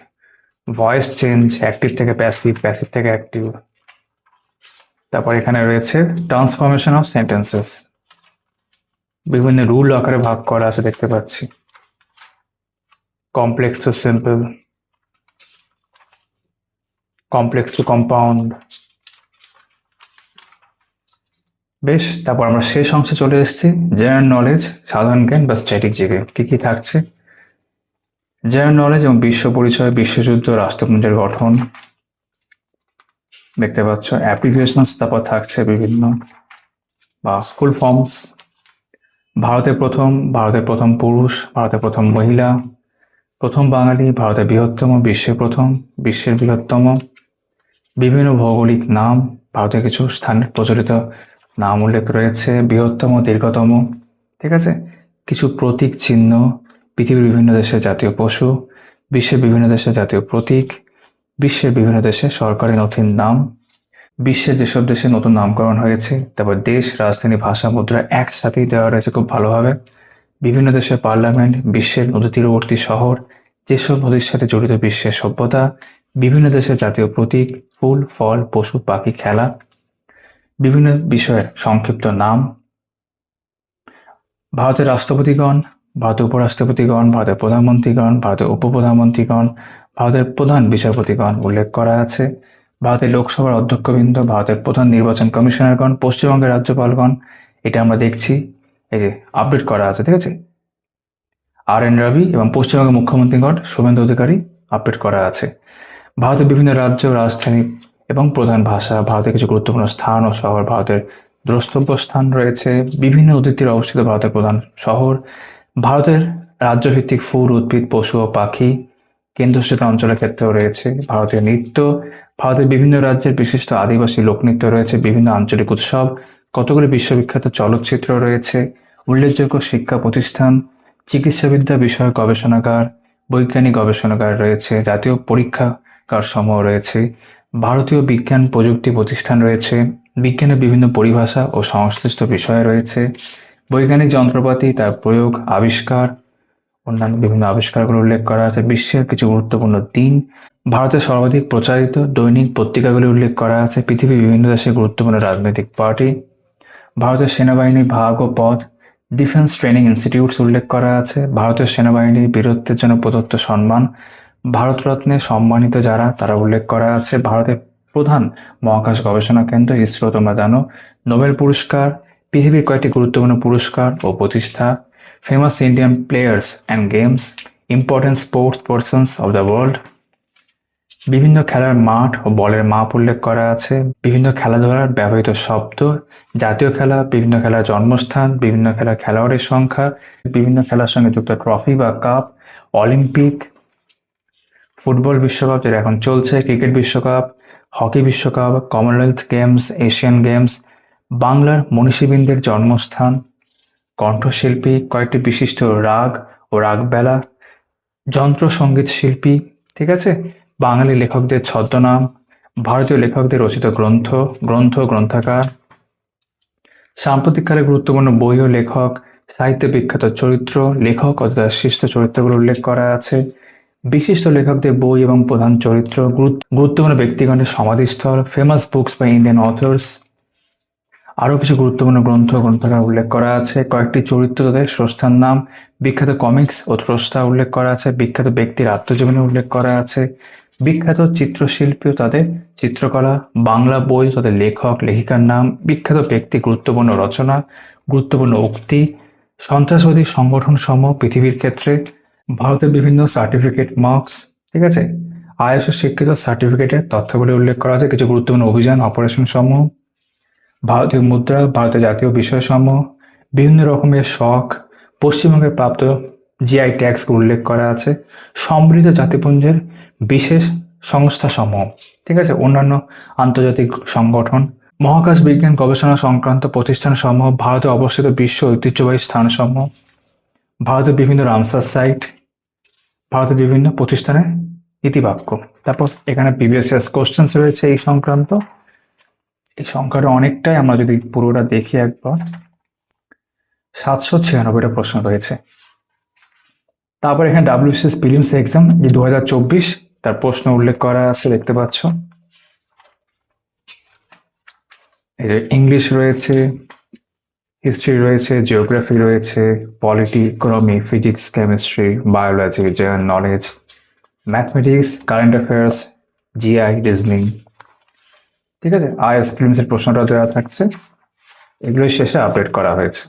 voice change, active থেকে passive, passive থেকে active, তারপর এখানে রয়েছে ট্রান্সফরমেশন অফ সেন্টেন্সেস, বিভিন্ন রুল আকারে ভাগ করা আছে দেখতে পাচ্ছি, complex to simple, complex to compound. বেশ, তারপর আমরা শেষ অংশে চলে এসেছি, জেনারেল নলেজ, সাধারণ জ্ঞান বা স্ট্যাটিক জিকে, কি কি থাকছে, জেনারেল নলেজ এবং বিশ্ব পরিচয়, বিশ্বযুদ্ধ, রাষ্ট্রপুঞ্জের গঠন দেখতে পাচ্ছ। অ্যাপ্লিকেশনস তারপর থাকছে বিভিন্ন বা ফুল ফর্মস। ভারতের প্রথম পুরুষ, ভারতের প্রথম মহিলা, প্রথম বাঙালি, ভারতের বৃহত্তম, বিশ্বের প্রথম, বিশ্বের বৃহত্তম, বিভিন্ন ভৌগোলিক নাম, ভারতের কিছু স্থানের প্রচলিত নাম উল্লেখ রয়েছে, বৃহত্তম, দীর্ঘতম, ঠিক আছে। কিছু প্রতীক চিহ্ন, পৃথিবীর বিভিন্ন দেশের জাতীয় পশু, বিশ্বের বিভিন্ন দেশের জাতীয় প্রতীক, বিশ্বের বিভিন্ন দেশে সরকারি নথির নাম, বিশ্বের যেসব দেশে নতুন নামকরণ হয়েছে, তারপর দেশ, রাজধানী, ভাষা, মুদ্রা একসাথেই দেওয়া রয়েছে খুব ভালোভাবে। বিভিন্ন দেশের পার্লামেন্ট, বিশ্বের নদী তীরবর্তী শহর, যেসব নদীর সাথে জড়িত বিশ্বের সভ্যতা, বিভিন্ন দেশের জাতীয় প্রতীক, ফুল, ফল, পশু, পাখি, খেলা, বিভিন্ন বিষয়ের সংক্ষিপ্ত নাম, ভারতের রাষ্ট্রপতিগণ, ভারতের উপরাষ্ট্রপতিগণ, ভারতের প্রধানমন্ত্রীগণ, ভারতের উপপ্রধানমন্ত্রীগণ, ভারতের প্রধান বিচারপতিগণ উল্লেখ করা আছে, ভারতের লোকসভার অধ্যক্ষবৃন্দ, ভারতের প্রধান নির্বাচন কমিশনারগণ, পশ্চিমবঙ্গের রাজ্যপালগণ, এটা আমরা দেখছি এই যে আপডেট করা আছে, ঠিক আছে। আর.এন. রবি এবং পশ্চিমবঙ্গের মুখ্যমন্ত্রীগণ শুভেন্দু অধিকারী আপডেট করা আছে। ভারতের বিভিন্ন রাজ্য, রাজধানী এবং প্রধান ভাষা, ভারতের কিছু গুরুত্বপূর্ণ স্থান ও শহর, ভারতের দ্রষ্টব্য স্থান রয়েছে, বিভিন্ন নদীর তীরে অবস্থিত ভারতের প্রধান শহর, ভারতের রাজ্যভিত্তিক ফুল, উদ্ভিদ, পশু ও পাখি, কেন্দ্রশাসিত অঞ্চলের ক্ষেত্রেও রয়েছে, ভারতের নৃত্য, ভারতের বিভিন্ন রাজ্যের বিশিষ্ট আদিবাসী লোকনৃত্য রয়েছে, বিভিন্ন আঞ্চলিক উৎসব, কতগুলি বিশ্ববিখ্যাত চলচ্চিত্র রয়েছে, উল্লেখযোগ্য শিক্ষা প্রতিষ্ঠান, চিকিৎসাবিদ্যা বিষয়ক গবেষণাগার, বৈজ্ঞানিক গবেষণাগার রয়েছে, জাতীয় পরীক্ষাগার সমূহ রয়েছে, ভারতীয় বিজ্ঞান প্রযুক্তি প্রতিষ্ঠান রয়েছে, বিজ্ঞানের বিভিন্ন পরিভাষা ও সংশ্লিষ্ট বিষয় রয়েছে, বৈজ্ঞানিক যন্ত্রপাতি, তার প্রয়োগ, আবিষ্কার, অন্যান্য বিভিন্ন আবিষ্কারগুলো উল্লেখ করা আছে, বিশ্বের কিছু গুরুত্বপূর্ণ দিন, ভারতের সর্বাধিক প্রচারিত দৈনিক পত্রিকাগুলি উল্লেখ করা আছে, পৃথিবীর বিভিন্ন দেশের গুরুত্বপূর্ণ রাজনৈতিক পার্টি, ভারতের সেনাবাহিনীর ভাগ ও পদ, ডিফেন্স ট্রেনিং ইনস্টিটিউটস উল্লেখ করা আছে, ভারতীয় সেনাবাহিনীর বীরত্বের জন্য প্রদত্ত সম্মান, ভারতরত্নে সম্মানিত যারা তারা উল্লেখ করা আছে, ভারতের প্রধান মহাকাশ গবেষণা কেন্দ্র ইসরো তোমরা জানো, নোবেল পুরস্কার, পৃথিবীর কয়েকটি গুরুত্বপূর্ণ পুরস্কার ও প্রতিষ্ঠা, famous Indian players and games, important sports persons of the world, বিভিন্ন খেলার মাঠ ও বলের মাপ উল্লেখ করা আছে, বিভিন্ন খেলাধুলার ব্যবহৃত শব্দ, জাতীয় খেলা, বিভিন্ন খেলার জন্মস্থান, বিভিন্ন খেলার খেলোয়াড়ের সংখ্যা, বিভিন্ন খেলার সঙ্গে যুক্ত ট্রফি বা কাপ, অলিম্পিক, ফুটবল বিশ্বকাপ যেটা এখন চলছে, ক্রিকেট বিশ্বকাপ, হকি বিশ্বকাপ, কমনওয়েলথ গেমস, এশিয়ান গেমস, বাংলার মনীষীবৃন্দের জন্মস্থান, কণ্ঠশিল্পী, কয়েকটি বিশিষ্ট রাগ ও রাগবেলা, যন্ত্র সঙ্গীত শিল্পী, ঠিক আছে, বাঙালি লেখকদের ছদ্মনাম, ভারতীয় লেখকদের রচিত গ্রন্থাগার, সাম্প্রতিককালে গুরুত্বপূর্ণ বই ও লেখক, সাহিত্যে বিখ্যাত চরিত্র, লেখক ও তার শিষ্ট চরিত্রগুলো উল্লেখ করা আছে, বিশিষ্ট লেখকদের বই এবং প্রধান চরিত্র, গুরুত্বপূর্ণ ব্যক্তিগণের সমাধিস্থল, famous books by Indian authors, আরও কিছু গুরুত্বপূর্ণ গ্রন্থাগার উল্লেখ করা আছে, কয়েকটি চরিত্র তাদের স্রষ্টার নাম, বিখ্যাত কমিক্স ও স্রষ্টা উল্লেখ করা আছে, বিখ্যাত ব্যক্তির আত্মজীবনী উল্লেখ করা আছে, বিখ্যাত চিত্রশিল্পী ও তাদের চিত্রকলা, বাংলা বই তাদের লেখক লেখিকার নাম, বিখ্যাত ব্যক্তি, গুরুত্বপূর্ণ রচনা, গুরুত্বপূর্ণ উক্তি, সন্ত্রাসবাদী সংগঠন সমূহ পৃথিবীর ক্ষেত্রে, ভারতের বিভিন্ন সার্টিফিকেট মার্কস, ঠিক আছে, আইএসও স্বীকৃত সার্টিফিকেটের তথ্যগুলি উল্লেখ করা আছে, কিছু গুরুত্বপূর্ণ অভিযান অপারেশন সমূহ, ভারতীয় মুদ্রা, ভারতের জাতীয় বিষয়সমূহ, বিভিন্ন রকমের শখ, পশ্চিমবঙ্গের প্রাপ্ত জিআই ট্যাক্স উল্লেখ করা আছে, সমৃদ্ধ জাতিপুঞ্জের বিশেষ সংস্থাসমূহ, ঠিক আছে, অন্যান্য আন্তর্জাতিক সংগঠন, মহাকাশ বিজ্ঞান গবেষণা সংক্রান্ত প্রতিষ্ঠানসমূহ, ভারতে অবস্থিত বিশ্ব ঐতিহ্যবাহী স্থানসমূহ, ভারতের বিভিন্ন রামসার সাইট, ভারতের বিভিন্ন প্রতিষ্ঠানের ইতিবাক্য। তারপর এখানে প্রিভিয়াস ইয়ার্স কোশ্চেন্স রয়েছে এই সংক্রান্ত। এই সংখ্যাটা অনেকটাই, আমরা যদি পুরোটা দেখি একবার, 796টা প্রশ্ন রয়েছে। তারপর এখানে ডাব্লিউবিসিএস প্রিলিমস এক্সাম যে 2024 তার প্রশ্ন উল্লেখ করা আছে, দেখতে পাচ্ছ। এই যে ইংলিশ রয়েছে, হিস্ট্রি রয়েছে, জিওগ্রাফি রয়েছে, polity, economy, physics, chemistry, biology, general knowledge, mathematics, current affairs, GI, reasoning, ঠিক আছে। আইএস প্রিলিমসের প্রশ্নটা দেওয়া থাকছে, এগুলোই শেষে আপডেট করা হয়েছে।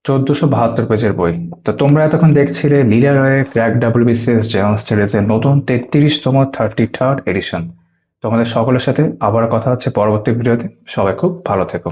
1472 পেজের বই। তো তোমরা এতক্ষণ দেখছিলে লীলা রয়ের ক্র্যাক ডাব্লিউবিসিএস জেনারেল স্টাডিজের নতুন 33তম 33rd এডিশন। তোমাদের সকলের সাথে আবার কথা হচ্ছে পরবর্তী ভিডিওতে। সবাই খুব ভালো থেকো।